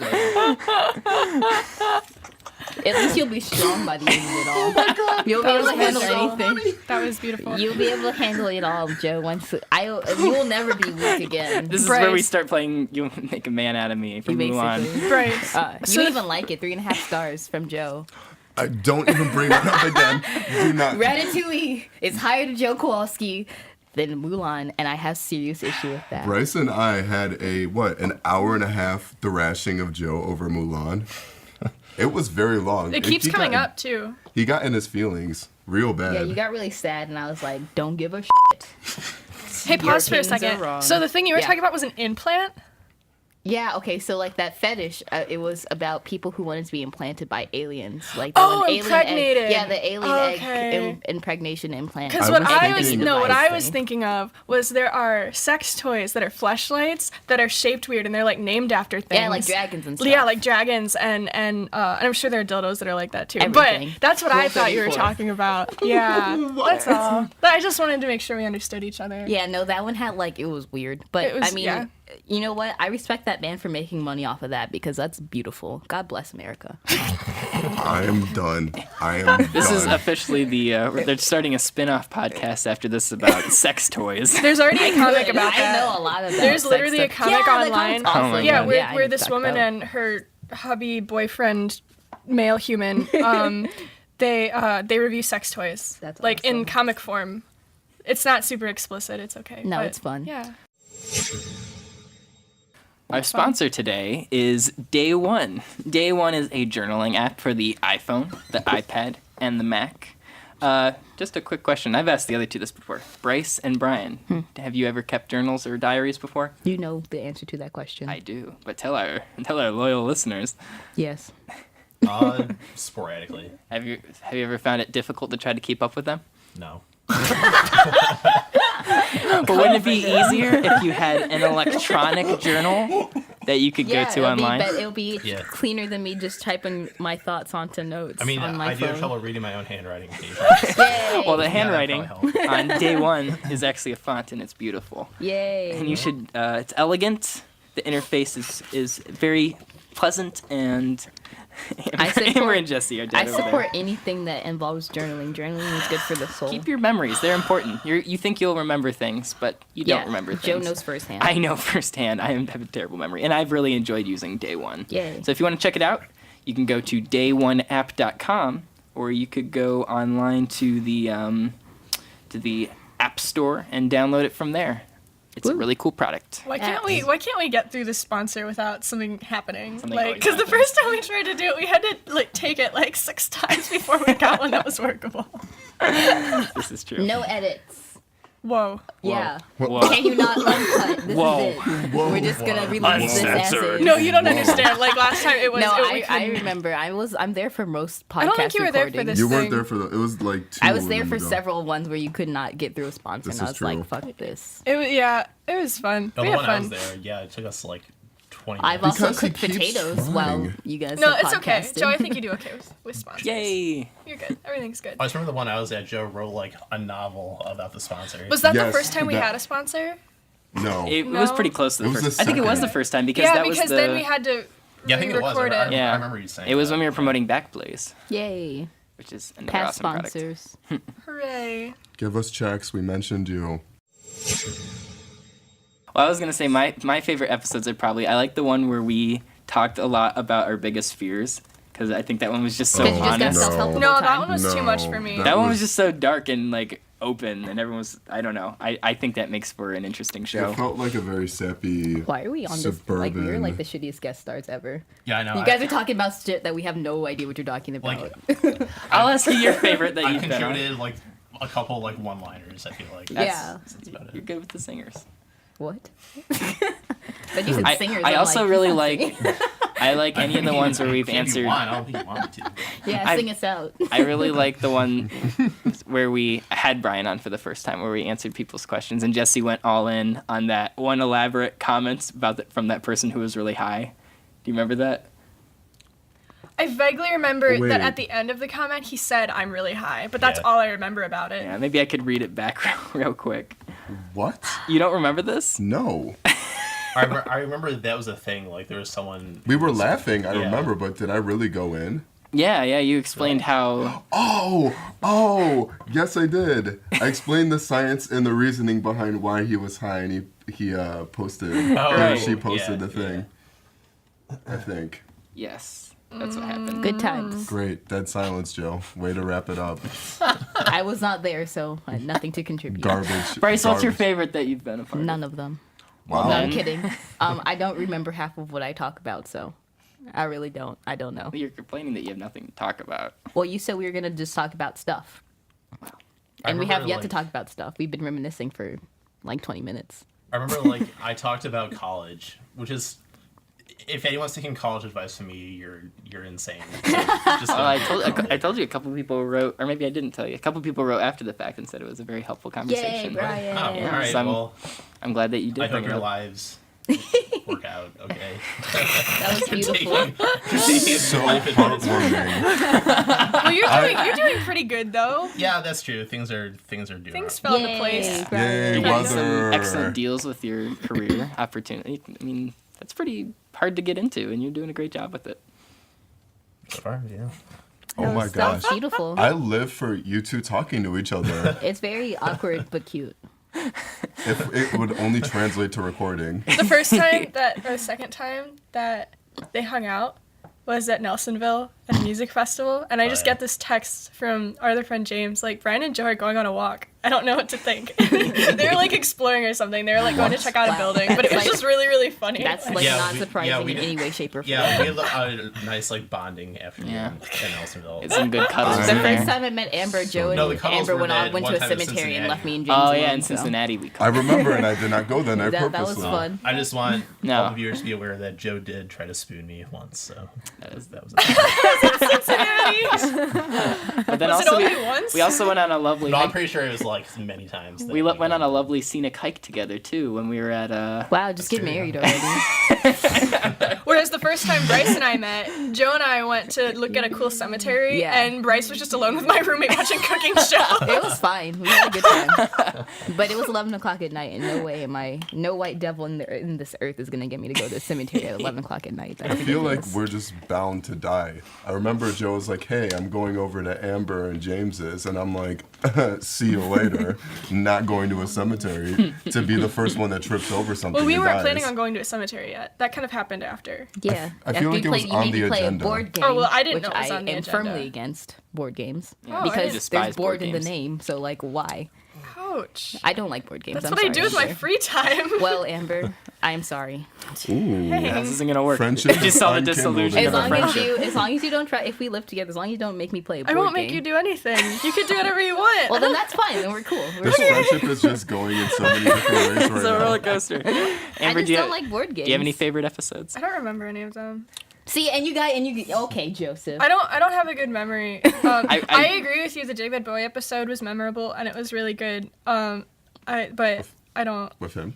At least you'll be strong by the end of it all. You'll be able to handle anything. That was beautiful. You'll be able to handle it all, Joe. You will never be weak again. This is where we Bryce. start playing You Make a Man Out of Me from You Mulan. basically. Right. You even like it. 3.5 stars from Joe. I don't even bring it up again. Do not. Ratatouille is higher to Joe Kowalski than Mulan, and I have serious issue with that. Bryce and I had an hour and a half thrashing of Joe over Mulan. It was very long. It keeps he coming got- up too. He got in his feelings real bad. Yeah, you got really sad, and I was like, don't give a shit. Hey, pause for a opinions are second. wrong. So the thing you were Yeah. talking about was an implant? Yeah, okay, so like that fetish, it was about people who wanted to be implanted by aliens. Like impregnated. The alien Okay. egg impregnation implant. Because what I was thinking of was there are sex toys that are fleshlights that are shaped weird and they're like named after things. Yeah, like dragons and stuff. Yeah, like dragons and I'm sure there are dildos that are like that too. Everything. But that's what I Rule thought you were 34. talking about. Yeah, that's all. But I just wanted to make sure we understood each other. Yeah, no, that one had like, it was weird. But It was- I mean, yeah. you know what? I respect that man for making money off of that because that's beautiful. God bless America. I am done. This is officially they're starting a spin-off podcast after this about sex toys. There's already a comic about I that. know a lot about There's sex literally a stuff. comic Yeah, the online. comic's awesome. Oh my Yeah, God. where, I where need this to talk woman about. and her hubby, boyfriend, male human, they review sex toys. That's like in awesome. comic form. It's not super explicit. It's okay. No, but, it's fun. Yeah. Our sponsor today is Day One. Day One is a journaling app for the iPhone, the iPad, and the Mac. Just a quick question. I've asked the other two this before. Bryce and Brian, have you ever kept journals or diaries before? You know the answer to that question. I do, but tell our loyal listeners. Yes. Sporadically. Have you ever found it difficult to try to keep up with them? No. But wouldn't it be easier if you had an electronic journal that you could go to online? It'll be Yeah. cleaner than me just typing my thoughts onto notes I mean, on my I do phone. have trouble reading my own handwriting occasionally. Yay! Well, the Yeah, handwriting that probably on Day One is actually a font and it's beautiful. Yay. And you should, it's elegant. The interface is very pleasant and Amber and Jesse are I dead over support there. anything that involves journaling. Journaling is good for the soul. Keep your memories. They're important. You think you'll remember things, but you don't remember things. Joe knows firsthand. I know firsthand. I have a terrible memory, and I've really enjoyed using Day One. Yay. So if you want to check it out, you can go to day1app.com, or you could go online to the App Store and download it from there. It's a really cool product. Why can't we get through this sponsor without something happening? Something Like, always because the happens. first time we tried to do it, we had to like take it like 6 times before we got one that was workable. This is true. No edits. Whoa. Yeah. Whoa. Can you not uncut? This Whoa. is it. We're just gonna release this as Uncensored. is. No, you don't understand. Like last time, it was. No, we I couldn't- remember. I'm there for most podcast I don't think you were there for recordings. this. You weren't thing. there for it was like 2 I was there of for them ago. several ones where you could not get through a sponsor, This and I is was like, true. "Fuck this." It was it was fun. The we one had I fun. was there, yeah, it took us like 20 I've minutes. also Because he cooked keeps potatoes trying. while you guys No, have it's okay, podcasted. Joe. I think you do okay with sponsors. Yay! You're good. Everything's good. I just remember the one I was at, Joe wrote like a novel about the sponsor. Was that the Yes, first time we that- had a sponsor? No. It was No. pretty close to the It was first. the I think it was second. the first time because Yeah, that was because the. then we had to Yeah, I think it was. re-record I it. Yeah. remember you saying It was that. when we were promoting Backblaze, Yay! which is another Past awesome product. sponsors. Hooray! Give us checks. We mentioned you. Well, I was gonna say my favorite episodes are probably I like the one where we talked a lot about our biggest fears because I think that one was just so Because you just got honest. self-help the No, whole that time. one was too No, much for me. that That one was- was just so dark and like open, and everyone was I don't know. I think that makes for an interesting show. It felt like a very sappy. Why are we on this? Like, we're Suburban. like the shittiest guest stars ever. Yeah, I know. You guys are talking about shit that we have no idea what you're talking about. Like, I'll ask you your favorite that I you've been on. contributed like a couple like one-liners. I feel like. Yeah. That's about You're it. good with the singers. What? But you said singers. I I'm also like, really "Fuck like singing." I like any of the ones where we've If you answered. want, I don't think you want me to. Yeah, I- sing us out. I really like the one where we had Brian on for the first time, where we answered people's questions, and Jesse went all in on that one elaborate comment from that person who was really high. Do you remember that? I vaguely remember Wait. that at the end of the comment he said, "I'm really high," but that's Yeah. all I remember about it. Yeah, maybe I could read it back real quick. What? You don't remember this? No. I remember that was a thing. Like there was someone. We were laughing, I Yeah. remember, but did I really go in? Yeah, you explained how. Oh, yes, I did. I explained the science and the reasoning behind why he was high, and he posted, or right. she posted Yeah, the thing. I think. Yes, that's what happened. Good times. Great. Dead silence, Joe. Way to wrap it up. I was not there, so I had nothing to contribute. Garbage. Bryce, what's your Garbage. favorite that you've been a part of? None of them. Wow. No, I'm kidding. I don't remember half of what I talk about, so I really don't. I don't know. You're complaining that you have nothing to talk about. Well, you said we were gonna just talk about stuff, and we have remember, yet to like- talk about stuff. We've been reminiscing for like 20 minutes. I remember like I talked about college, which is if anyone's taking college advice from me, you're insane. So just I told you a couple people wrote, or maybe I didn't tell you. A couple people wrote after the fact and said it was a very helpful conversation. Yay, Brian. Oh, all right. So Well, I'm glad that you did. I hope bring it your up. lives work out. Okay. That was beautiful. So heartwarming. Well, you're doing pretty good though. Yeah, that's true. Things are doing. Things fell into place. Yay, You got some weather. excellent deals with your career opportunity. I mean, that's pretty hard to get into, and you're doing a great job with it. So far, yeah. Oh my gosh. Sounds beautiful. I live for you two talking to each other. It's very awkward but cute. If it would only translate to recording. The first time or second time that they hung out was at Nelsonville at a music festival, and I just get this text from our other friend James, like, Brian and Joe are going on a walk. I don't know what to think. They were like exploring or something. They were like going to check out a building, but it was just really, really funny. That's like not surprising in any way, shape, or form. Yeah, we had a nice like bonding afternoon in Nelsonville. It's some good cuddles The in there. first time I met Amber, Joe and No, the cuddles Amber were went one to a time in cemetery and Cincinnati. left me and James Oh alone. yeah, in so. Cincinnati we I call. remember, and I did not go then. I That was purposely. fun. I just want No. all the viewers to be aware that Joe did try to spoon me once, so that was Cincinnati. But then Was it also only once? we also went on a lovely. No, I'm hike. pretty sure it was like many times. We went on a lovely scenic hike together too when we were at Wow, just get married already. Whereas the first time Bryce and I met, Joe and I went to look at a cool cemetery, Yeah. and Bryce was just alone with my roommate watching cooking show. It was fine. We had a good time. But it was 11 o'clock at night, and no way no white devil in this earth is going to get me to go to the cemetery at 11 o'clock at night. That's I feel like ridiculous. we're just bound to die. I remember Joe was like, hey, I'm going over to Amber and James's, and I'm like, see you later. Not going to a cemetery to be the first one that trips over something. Well, we and weren't dies. planning on going to a cemetery yet. That kind of happened after. Yeah. I feel After like you it was you on made the me play agenda. a board game. Oh, well, I didn't which know it was I on the am agenda. firmly against board games Oh, I because despise there's board board in the games. name. So like, why? Ouch. I don't like board games. That's I'm what I sorry, do with my Amber. free time. Well, Amber, I'm sorry. Ooh. Yeah, this isn't gonna work. Friendship You just saw the is disillusion unkindled of a in friendship. As long as you don't try, if we live together, as long as you don't make me play a I board won't make game. you do anything. You can do whatever you want. Well, then that's fine. Then we're cool. This friendship is just going in so many different ways right It's a now. roller coaster. I Amber, just do you, don't like board games. do you have any favorite episodes? I don't remember any of them. See, okay, Joseph. I don't have a good memory. I I- agree with you. The David Bowie episode was memorable and it was really good. But I don't. With him?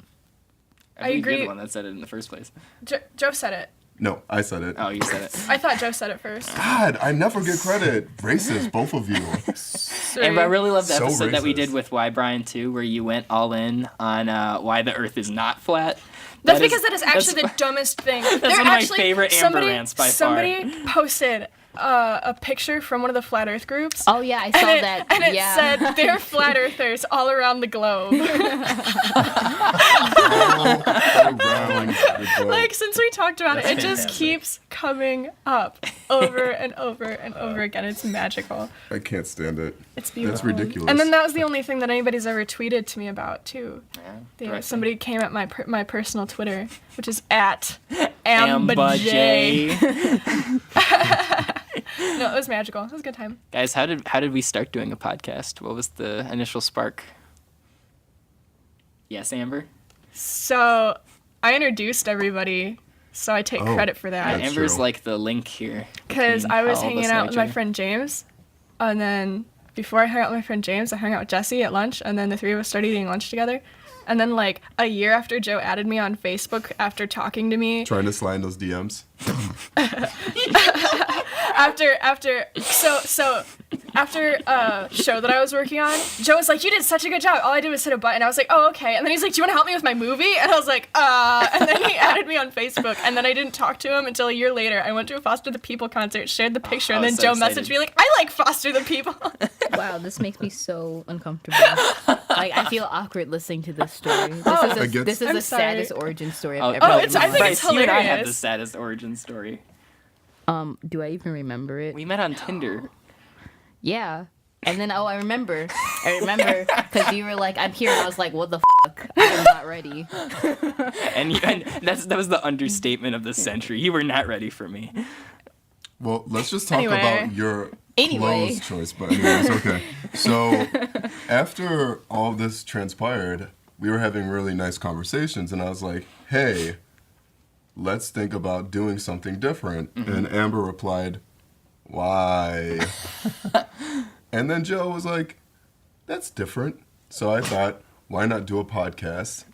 I agree. You're the one that said it in the first place. Joe said it. No, I said it. Oh, you said it. I thought Joe said it first. God, I never get credit. Racist, both of you. Sorry. Amber, I really love the So episode that we racist. did with Why Brian 2, where you went all in on why the Earth is not flat. That's because that is actually that's- the dumbest thing. That's one of my favorite Amber rants by far. Somebody posted a picture from one of the flat Earth groups. Oh yeah, I saw that. And it yeah. said they're flat earthers all around the globe. Like since we talked about That's it just fantastic. keeps coming up over and over and over again. It's magical. I can't stand it. It's beautiful. That's ridiculous. And then that was the only thing that anybody's ever tweeted to me about too. Right. Somebody came at my personal Twitter, which is at Amba ambaj. J. No, it was magical. It was a good time. Guys, how did we start doing a podcast? What was the initial spark? Yes, Amber? So I introduced everybody, so I take Oh, credit for that. That's Amber's true. like the link here. Because between I was all of hanging us out and with each my other. friend James, and then before I hung out with my friend James, I hung out with Jesse at lunch, and then the three of us started eating lunch together. And then like a year after Joe added me on Facebook after talking to me, Trying to slide in those DMs. after a show that I was working on, Joe was like, "You did such a good job. All I did was hit a button." I was like, "Oh, okay." And then he's like, "Do you want to help me with my movie?" And I was like, And then he added me on Facebook, and then I didn't talk to him until a year later. I went to a Foster the People concert, shared the picture, I and then was so Joe excited. messaged me like, "I like Foster the People." Wow, this makes me so uncomfortable. Like I feel awkward listening to this story. This is I'm the sorry. saddest origin story Oh, I've ever Oh, heard. it's- I think Bryce, it's you and I have the hilarious. saddest origin story. Do I even remember it? We met on Tinder. Yeah. And then I remember because you were like, "I'm here," and I was like, "What the fuck? I'm not ready." And that was the understatement of the century. You were not ready for me. Well, let's just talk Anyway. about your Anyway. clothes choice. But anyways, okay. So after all this transpired, we were having really nice conversations, and I was like, "Hey, let's think about doing something different. And Amber replied, why? And then Joe was like, that's different. So I thought, why not do a podcast?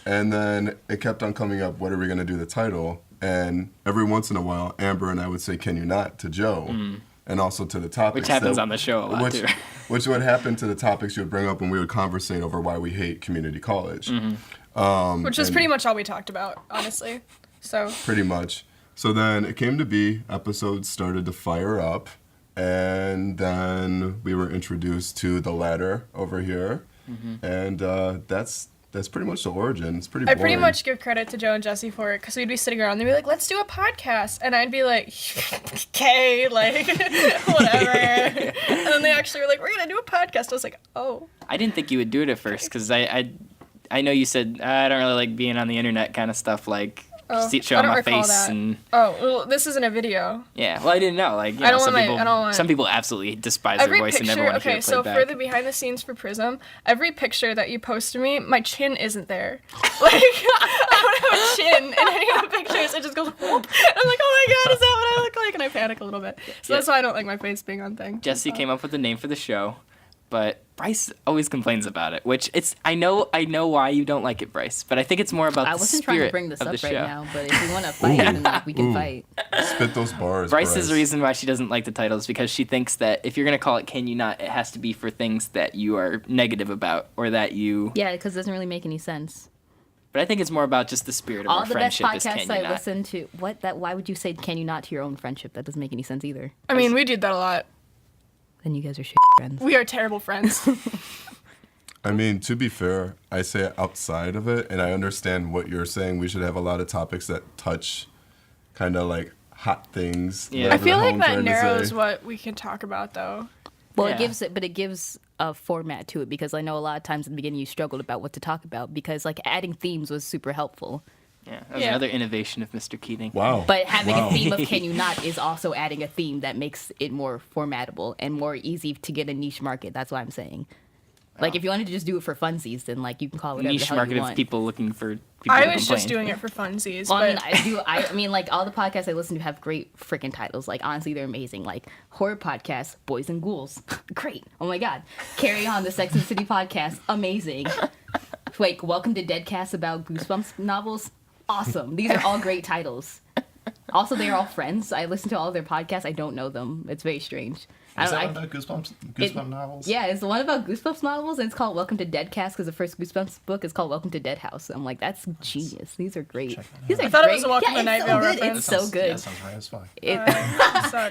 And then it kept on coming up, what are we going to do the title? And every once in a while, Amber and I would say, can you not, to Joe? And also to the topics. Which happens on the show a lot, too. Which would happen to the topics you would bring up when we would conversate over why we hate community college. Which is pretty much all we talked about, honestly. So pretty much. So then it came to be, episodes started to fire up, and then we were introduced to the ladder over here, and that's pretty much the origin. It's pretty boring. I pretty much give credit to Joe and Jesse for it, because we'd be sitting around and they'd be like, let's do a podcast. And I'd be like, okay, like, whatever. And then they actually were like, we're going to do a podcast. I was like, oh. I didn't think you would do it at first, because I know you said, I don't really like being on the internet kind of stuff, like, showing my face. And oh, well, this isn't a video. Yeah, well, I didn't know. Like, some people absolutely despise their voice and never want to hear it played back. For the behind the scenes for Prism, every picture that you post to me, my chin isn't there. Like, I don't have a chin in any of the pictures. It just goes, whoop. And I'm like, oh my god, is that what I look like? And I panic a little bit. So that's why I don't like my face being on thing. Jesse came up with the name for the show, but Bryce always complains about it, which I know why you don't like it, Bryce, but I think it's more about the spirit of the show. I wasn't trying to bring this up right now, but if you want to fight, then we can fight. Spit those bars, Bryce's reason why she doesn't like the title is because she thinks that if you're going to call it Can You Not, it has to be for things that you are negative about or that you... Yeah, because it doesn't really make any sense. But I think it's more about just the spirit of our friendship. All the best podcasts I listen to... Why would you say Can You Not to your own friendship? That doesn't make any sense either. I mean, we did that a lot. Then you guys are shit friends. We are terrible friends. I mean, to be fair, I say it outside of it, and I understand what you're saying. We should have a lot of topics that touch kind of like hot things. Yeah. I feel like that narrows what we can talk about, though. Well, it gives a format to it, because I know a lot of times in the beginning you struggled about what to talk about, because like adding themes was super helpful. Yeah, that was another innovation of Mr. Keating. Wow. But having a theme of Can You Not is also adding a theme that makes it more formatable and more easy to get a niche market. That's what I'm saying. Like, if you wanted to just do it for funsies, then like you can call it whatever niche the hell market you want. of people looking for people I to was complain. just doing it for funsies. Well, but... I mean, like all the podcasts I listen to have great freaking titles. Like honestly, they're amazing. Like horror podcast, Boys and Ghouls, great. Oh my god, Carry On, the Sex and the City podcast, amazing. Like Welcome to Deadcast about Goosebumps novels, awesome. These are all great titles. Also, they are all friends. I listen to all their podcasts. I don't know them. It's very strange. Is that one about Goosebumps novels? Yeah, it's the one about Goosebumps novels, and it's called Welcome to Deadcast, because the first Goosebumps book is called Welcome to Dead House. I'm like, that's genius. These are great. I thought it was a Welcome to Night Vale good. reference. It's so good. Yeah, sounds right as fuck.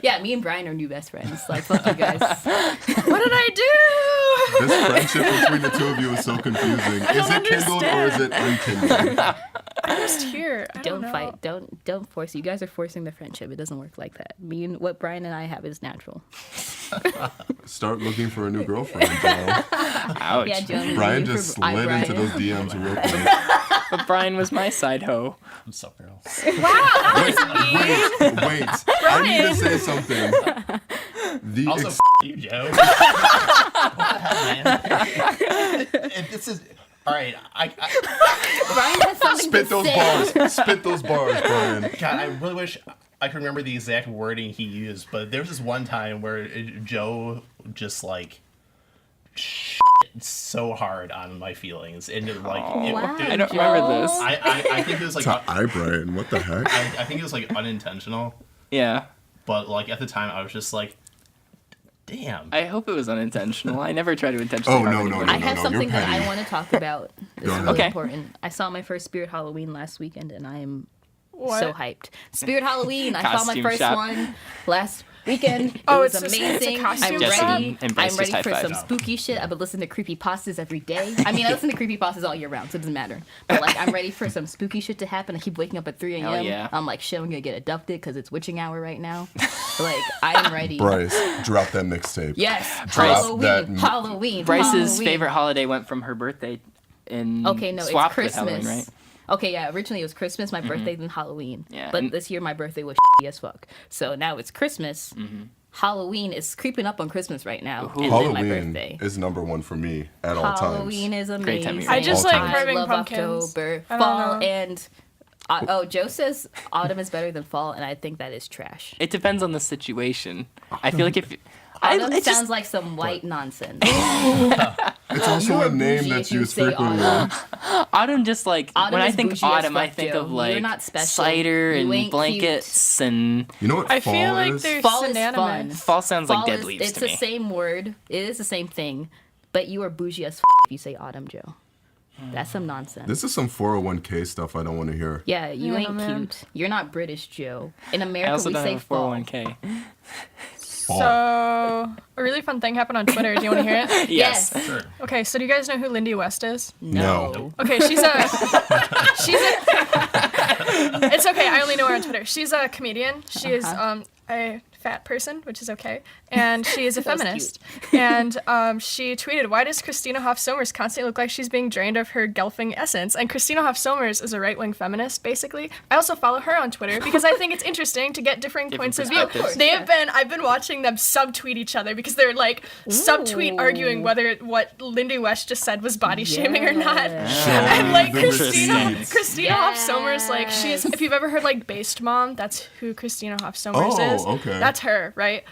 Yeah, me and Brian are new best friends. Like, fuck you guys. What did I do? This friendship between the two of you is so confusing. Is it kindled or is it unkindled? I'm just here. I don't know. Fight. Don't force. You guys are forcing the friendship. It doesn't work like that. What Brian and I have is natural. Start looking for a new girlfriend, Joe. Ouch. Yeah, Joe, Brian just slid into those DMs real quick. But Brian was my side hoe. What's up, girl? Wait, I need to say something. Also, you, Joe. What the hell, man? And this is... All right, Brian has something Spit to those say. bars. Spit those bars, Brian. God, I really wish I could remember the exact wording he used, but there was this one time where Joe just like so hard on my feelings, and Wow, I don't remember this. I think it was like Brian, what the heck? I think it was like unintentional, Yeah. but like at the time I was just like, damn. I hope it was unintentional. I never try to intentionally. Oh, harm no. anyone. I have something that I want to talk about. It's really Okay. important. I saw my first Spirit Halloween last weekend, and I am What? so hyped. Spirit Halloween. I saw my Costume first shop. one last weekend. It Oh, was it's amazing. a costume I'm Jesse ready. and Bryce I'm just ready for high-fived. some spooky shit. I've been listening to creepypastas every day. I mean, I listen to creepypastas all year round, so it doesn't matter. But like, I'm ready for some spooky shit to happen. I keep waking up at 3 a.m. Hell yeah. I'm like, shit, I'm gonna get abducted because it's witching hour right now. Like, I am ready. Bryce, drop that mixtape. Yes, Drop that- Halloween. Bryce's Halloween. favorite holiday went from her birthday in Okay, no, swapped it's with Halloween, Christmas. right? Okay, yeah, originally it was Christmas, my birthday, then Halloween. Yeah, But and- this year my birthday was as fuck. So now it's Christmas. Halloween is creeping up on Christmas right now. And then my Halloween birthday. is number one for me at all times. Halloween is Great time amazing. of year. I just All like times. carving love pumpkins. October, I don't fall, know. and Joe says autumn is better than fall, and I think that is trash. It depends on the situation. I feel like if Autumn sounds like some white nonsense. It's also You're a name bougie that's if you used say frequently. autumn just like Autumn when I is think bougie as autumn, I fuck, think Joe. of You're like not special. cider You and ain't blankets and You know what I fall feel like is? they're Fall is synonymous. fun. fall sounds like dead leaves It's to the me. same word. It is the same thing, but you are bougie as if you say autumn, Joe. That's some nonsense. This is some 401k stuff I don't want to hear. Yeah, you Yeah, ain't man. cute. You're not British, Joe. In I America, also we don't say have a fall. 401k. So, a really fun thing happened on Twitter. Do you want to hear it? Yes. Sure. Okay, so do you guys know who Lindy West is? No. Okay, she's a it's okay, I only know her on Twitter. She's a comedian. She is a fat person, which is okay, and she is a That was feminist. And she tweeted, "Why does Christina Hoff Sommers constantly look like she's being drained of her gelfing essence?" And Christina Hoff Sommers is a right-wing feminist, basically. I also follow her on Twitter because I think it's interesting to get different points of view. perspectives. I've been watching them subtweet each other because they're like subtweet arguing whether what Lindy West just said was body shaming or not. And like the receipts. Christina Hoff Sommers, like she's, if you've ever heard like Based Mom, that's who Christina Hoff Sommers is. Okay. That's her, right?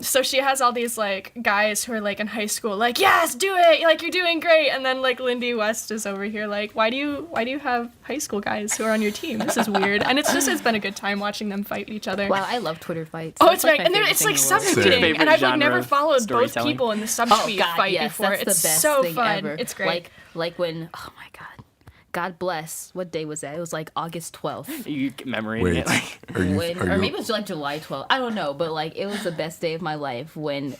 So she has all these like guys who are like in high school, like, yes, do it, like you're doing great. And then like Lindy West is over here like, why do you have high school guys who are on your team? This is weird. And it's been a good time watching them fight each other. Wow, I love Twitter fights. Oh, That's it's like right, my and favorite it's thing like in the world. subtweeting, Same. and I've like Genre never of followed both storytelling. people in the subtweet fight yes, before. that's It's the best so thing fun. ever. It's great. Like when, oh my god, God bless. What day was that? It was like August 12th. You commemorating Wait, it like are you? When, or maybe it was like July 12th. I don't know, but like it was the best day of my life when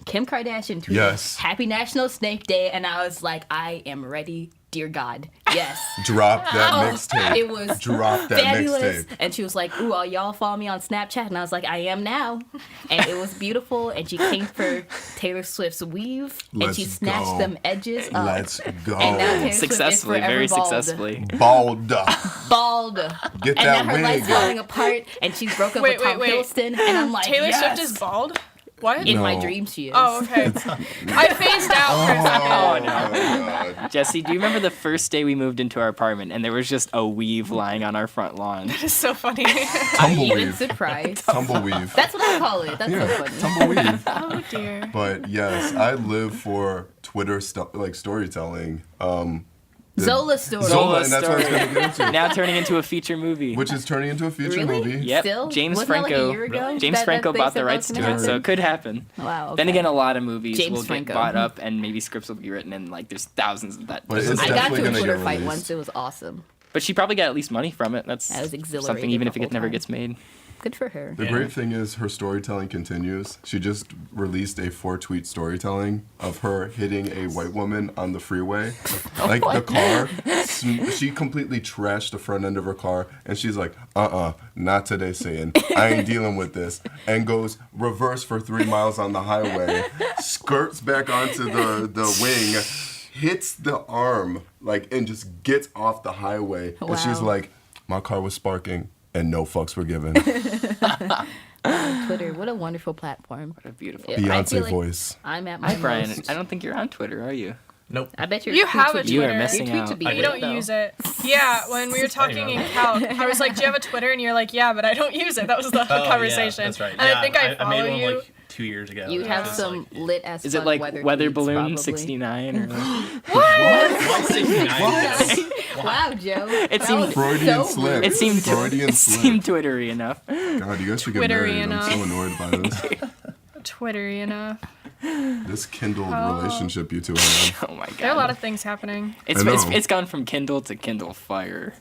Kim Kardashian tweeted Yes. Happy National Snake Day, and I was like, I am ready, dear God. Yes. Drop that mixtape. It was Drop that fabulous. mixtape. And she was like, ooh, all y'all follow me on Snapchat. And I was like, I am now. And it was beautiful. And she came for Taylor Swift's weave. And Let's she snatched go. them edges up. Let's go. And now Taylor Swift is successfully, forever very bald. successfully. Bald. Bald. Get And that now her life's wig. falling apart. And she's broke up Wait, with Tom wait, wait. Hiddleston. And I'm like, Taylor yes. Swift is bald. What? In my No. dreams, she is. Oh, okay. I phased out for a second. Oh no. Jesse, do you remember the first day we moved into our apartment and there was just a weave lying on our front lawn? It's so funny. I'm even Tumbleweave. surprised. Tumbleweave. That's what I call it. That's so Yeah, funny. tumbleweave. Oh dear. But yes, I live for Twitter like storytelling. Zola story. Zola, and that's what I was story. going to get into. Now turning into a feature movie. Which is turning into a feature Really? movie. Yep. Still? James Wasn't that like a Franco. year ago James that Franco they bought said the that rights was to gonna it, so happen? it could happen. Wow. Okay. Then again, a lot of movies James will Franco. get bought up, and maybe scripts will be written, and like there's thousands of that. But it's I got definitely to a gonna Twitter get fight released. once. It was awesome. But she probably got at least money from it. That's That was exhilarating something, even the if it whole never time. gets made. Good for her. The Yeah. great thing is her storytelling continues. She just released a 4-tweet storytelling of her hitting a white woman on the freeway. Like the car, she completely trashed the front end of her car, and she's like, not today, Satan. I ain't dealing with this. And goes reverse for 3 miles on the highway, skirts back onto the wing, hits the arm, like, and just gets off the highway. And she's Wow. like, my car was sparking, and no fucks were given. Twitter, what a wonderful platform. What a beautiful. Yeah. I Beyonce feel like voice. I'm at my Hi, Brian. most. I don't think you're on Twitter, are you? Nope. I bet your You tweets have a would be- You are Twitter. missing Your tweets out. would be I You great, don't though. use it. Yeah, when we were talking in Calc, I was like, "Do you have a Twitter?" And you're like, "Yeah, but I don't use it." That was the Oh, conversation. Yeah, that's right. And yeah, I think I I follow made one you. like 2 years ago. You'd and have it's some like, lit as Is fun it like Weather tweets, Balloon probably. 69 or like, why 69? Wow, Joe. It That seemed- was Freudian so slip. rude. it seemed Freudian it slip. seemed Twittery enough. God, you guys should get Twittery married. I'm so enough. annoyed by this. Twitter enough. This kindled relationship you two have. Oh my god. There are a lot of things happening. It's I know. it's gone from Kindle to Kindle Fire.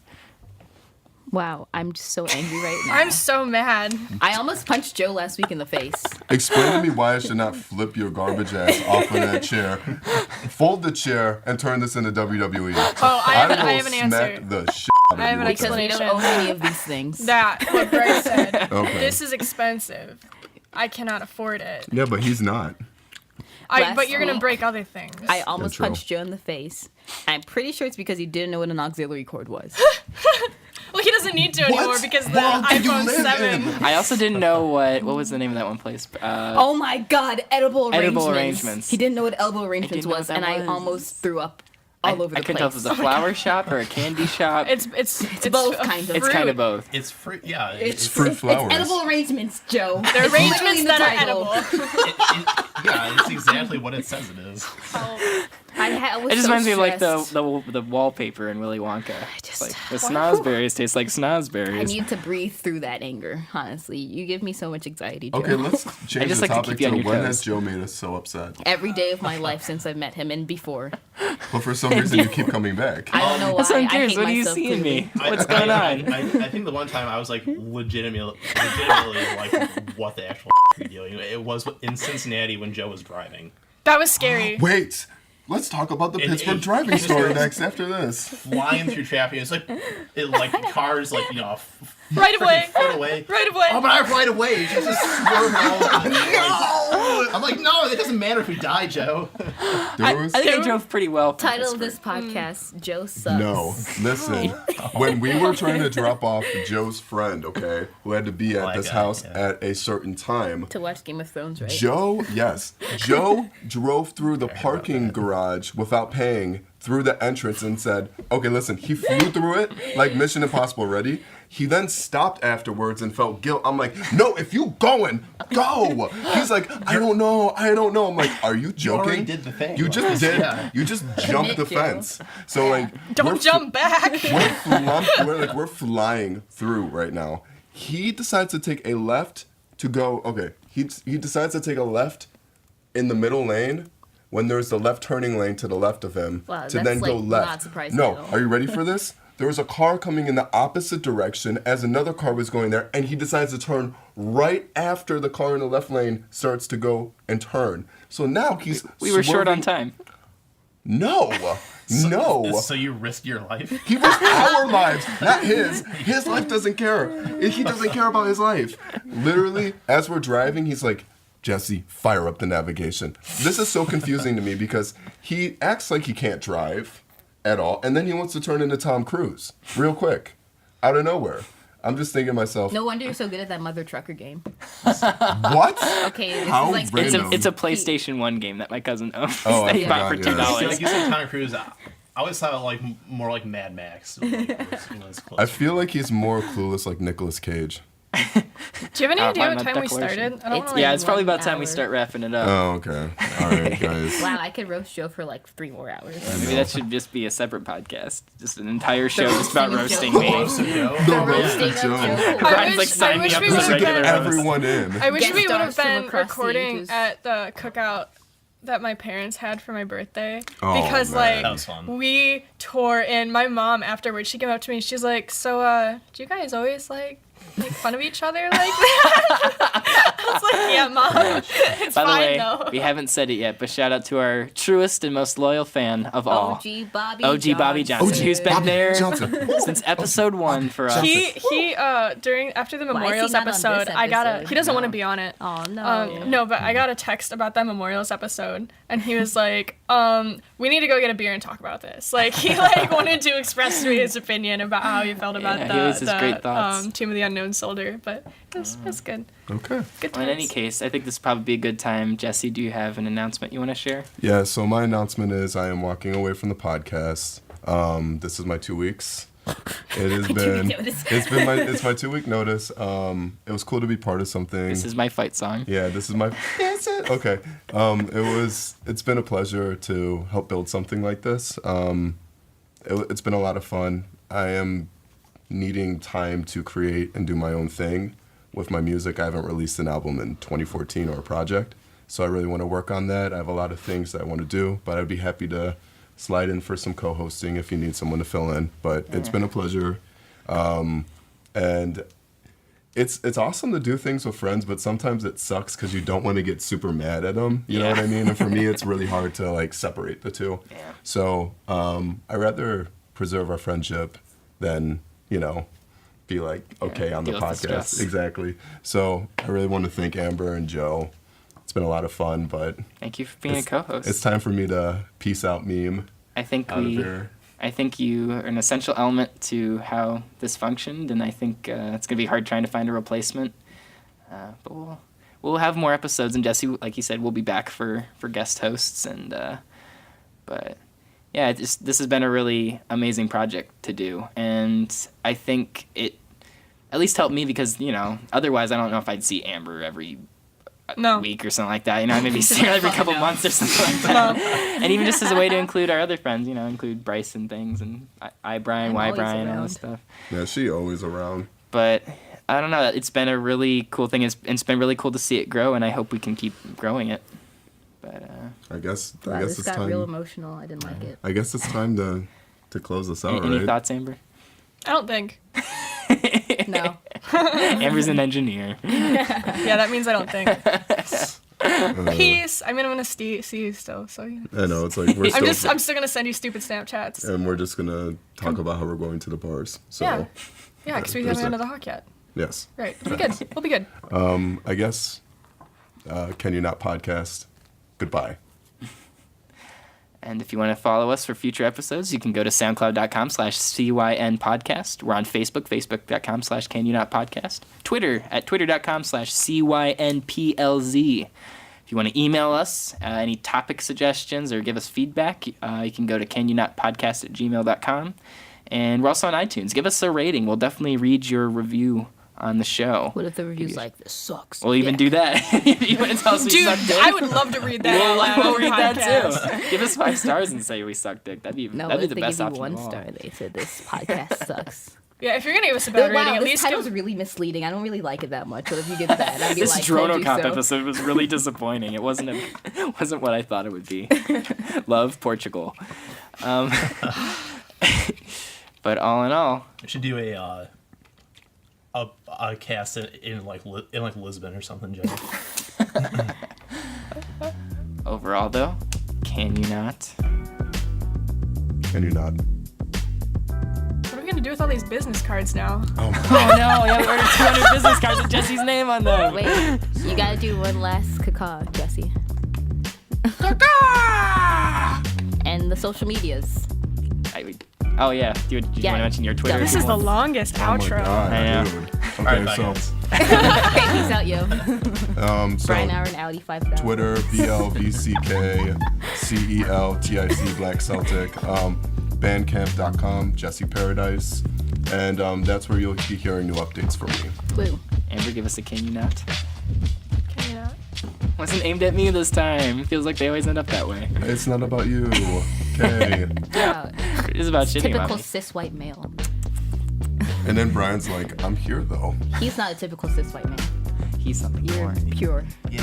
Wow, I'm just so angry right now. I'm so mad. I almost punched Joe last week in the face. Explain to me why I should not flip your garbage ass off of that chair, fold the chair, and turn this into WWE. Oh, I have will an smack answer. the shit out of I have you an with Because that. we don't own any of these things. That what Bryce said. Okay. This is expensive. I cannot afford it. Yeah, but he's not. But you're gonna week, break other things. I almost true. punched Joe in the face. I'm pretty sure it's because he didn't know what an auxiliary cord was. Well, he doesn't need to anymore What because the world do you iPhone live 7. in? I also didn't know what was the name of that one place. Oh my god, edible arrangements. Edible arrangements. He didn't know what edible arrangements know what was, that and I was. almost threw up all over the I couldn't place. tell if it was a flower shop or a candy shop. It's both, a kind of. It's kind of fruit. both. It's fruit. Yeah, It's fruit flowers. It's edible arrangements, Joe. They're It's arrangements literally in the that are title. edible. Yeah, it's exactly what it says it is. It just reminds me of like the wallpaper in Willy Wonka. It's like the snozberries taste like snozberries. I need to breathe through that anger, honestly. You give me so much anxiety, Joe. Okay, let's change just the like to topic keep you on to your when toes. has Joe made us so upset? Every day of my life since I've met him and before. But for some reason, you keep coming back. I don't know why. That's what I'm I curious. hate What do you myself, see in clearly. me? What's going on? I think the one time I was like legitimately like, what the actual are you doing? It was in Cincinnati when Joe was driving. That was scary. Wait, let's talk about the It- Pittsburgh it- driving it story was- next after this. Flying through traffic, it's like cars like Right away. foot away. Right away. Oh, but I have right away. She's just swerving all over. No! I'm like, no, it doesn't matter if we die, Joe. There was I think I drove pretty well. from Title of Pittsburgh. this podcast, Joe Sucks. no. Listen, when we were trying to drop off Joe's friend, okay, who had to be at Black this guy, house yeah. at a certain time, To watch Game of Thrones, right? Joe drove through the parking garage without paying through the entrance and said, okay, listen, he flew through it like Mission Impossible ready. He then stopped afterwards and felt guilt. I'm like, no, if you going, go. He's like, I don't know. I'm like, are you joking? already did the thing. You just did. Yeah. You just jumped the Joe. fence. So like, Don't jump back. we're flying through right now. He decides to take a left to go. Okay, he decides to take a left in the middle lane when there's the left turning lane to the left of him Wow, to that's, then go like, left. not surprising No, at all. are you ready for this? There was a car coming in the opposite direction as another car was going there, and he decides to turn right after the car in the left lane starts to go and turn. So now he's We were short on swerving- time. No. No. So you risked your life? He risked our lives, not his. His life doesn't care. He doesn't care about his life. Literally, as we're driving, he's like, Jesse, fire up the navigation. This is so confusing to me because he acts like he can't drive at all, and then he wants to turn into Tom Cruise real quick, out of nowhere. I'm just thinking to myself, No wonder you're so good at that mother trucker game. what? Okay, this How is like random. It's a PlayStation 1 game that my cousin owns Oh, that I he bought for forgot, yeah. See, $2. like you said, Tom Cruise. I always thought it like more like Mad Max. Close. I feel like he's more clueless like Nicolas Cage. Do you have any idea final what time we declaration. started? I don't It's- wanna, Yeah, it's probably 1 about time we hour. start wrapping it up. Oh, okay. All right, guys. Wow, I could roast Joe for like 3 more hours. Maybe that should just be a separate podcast. Just an entire show just about roasting roasting of me. Joe. Roasted Joe. The The roast roasting of of Joe. Joe. Brian's like, sign me wish up we as a would've regular been- host. Everyone in. I wish Guest we would have stars from been across the recording ages. at the cookout that my parents had for my birthday. Oh, because man. like That was fun. we tore in. My mom afterwards, she came up to me. She's like, "So, do you guys always like make fun of each other like that?" I was like, "Yeah, mom. It's By the fine way, though." we haven't said it yet, but shout out to our truest and most loyal fan of all, OG Bobby OG Bobby Johnson, who's been Bobby there Johnson. since episode 1 for us. He during after the is he Memorials not on this episode, I got a. episode? He doesn't want to No. be on it. Oh no. No, but I got a text about that Memorials episode, and he was like, "We need to go get a beer and talk about this." Like he like wanted to express to me his opinion about how he felt about Yeah, he always has great the thoughts. Tomb of the Unknown Soldier, but it's good. Okay. Good Well, in any times. case, I think this would probably be a good time. Jesse, do you have an announcement you want to share? Yeah, so my announcement is I am walking away from the podcast. This is my 2 weeks. It has been notice. it's my 2 week notice. It was cool to be part of something. This is my fight song. Yeah, this is my That's it. Okay. It's been a pleasure to help build something like this. It's been a lot of fun. I am needing time to create and do my own thing with my music. I haven't released an album in 2014 or a project, so I really want to work on that. I have a lot of things that I want to do, but I'd be happy to slide in for some co-hosting if you need someone to fill in. But it's been a pleasure, and it's awesome to do things with friends, but sometimes it sucks because you don't want to get super mad at them. You know what I mean? And for me, it's really hard to like separate the two. Yeah. So I rather preserve our friendship than be like okay on the deal with the podcast. stress. Exactly. So I really want to thank Amber and Joe. It's been a lot of fun, but Thank you for being a co-host. it's time for me to peace out meme I think out of here. I think you are an essential element to how this functioned, and I think it's gonna be hard trying to find a replacement. But we'll have more episodes, and Jesse, like you said, we'll be back for guest hosts, and but yeah, this has been a really amazing project to do, and I think it at least helped me because, you know, otherwise I don't know if I'd see Amber every week or something like that. You know, maybe see her every couple months or something like that. And even just as a way to include our other friends, you know, include Bryce and things, and I Brian, Y Brian, all this stuff. Yeah, she always around. But I don't know. It's been a really cool thing. It's been really cool to see it grow, and I hope we can keep growing it. But I guess this it's got time. real emotional. I didn't like it. I guess it's time to close this out. any right? thoughts, Amber? I don't think. No. Amber's an engineer. Yeah, that means I don't think. Peace. I mean, I'm gonna see you still, so. You know. I know it's like I'm still gonna send you stupid Snapchats. and we're just gonna talk about how we're going to the bars. So Yeah, because we haven't gone to the Hawk yet. yes. Right. We'll be good. We'll be good. I guess. Can You Not podcast? Goodbye. And if you want to follow us for future episodes, you can go to soundcloud.com/CYN podcast. We're on Facebook, facebook.com/Can You Not podcast. Twitter at twitter.com/CYNPLZ. If you want to email us any topic suggestions or give us feedback, you can go to canyounotpodcast@gmail.com. And we're also on iTunes. Give us a rating. We'll definitely read your review on the show. What if the review's like, this sucks? We'll even do that. You want to tell us we Dude, suck dick? I would love to read that. We'll read that too. Give us 5 stars and say we suck dick. That'd be the best they option give you 1 of all. star, they said this podcast sucks. Yeah, if you're gonna give us a bad rating, at this least title's really misleading. I don't really like it that much. What if you give that? I'd be This like, told you DronoCop so. episode was really disappointing. It wasn't what I thought it would be. Love Portugal. But all in all, We should do a cast in Lisbon or something, Joe. overall though, can you not? Can you not? what are we gonna do with all these business cards now? Oh no, yeah, we ordered 200 business cards with Jesse's name on them. Wait, you gotta do one last caca, Jesse. And the social medias. Oh yeah, do you want to mention your Twitter? This is the longest outro. Oh my God, I know. dude. Okay, All right, bye, so guys. Okay, peace out, yo. so Brian Aaron, Audi 5000. Twitter, BLVCKCELTIC Black Celtic, bandcamp.com, Jesse Paradise, and that's where you'll be hearing new updates from me. Woo. Amber, give us a can you not? Can you not? Wasn't aimed at me this time. Feels like they always end up that way. It's not about you. Okay. Yeah. It is about shitting Typical about me. cis white male. And then Brian's like, I'm here though. He's not a typical cis white man. He's something You're more. pure. Yeah.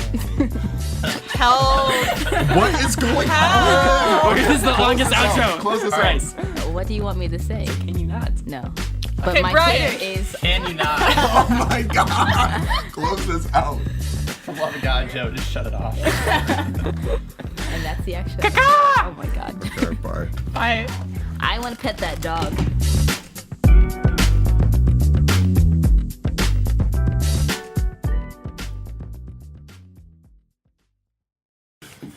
Help! What is going on? This is the longest this out. outro. Close this out. Bryce, What do you want me to say? can you not? No. But Okay, my Brian. Twitter is Can you not? Oh my God. Close this out. For the love of God, Joe, just shut it off. and that's the actual. Oh my god. Okay, bye. Bye. I want to pet that dog.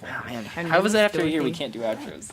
Oh man, how was it after a year we can't do outros?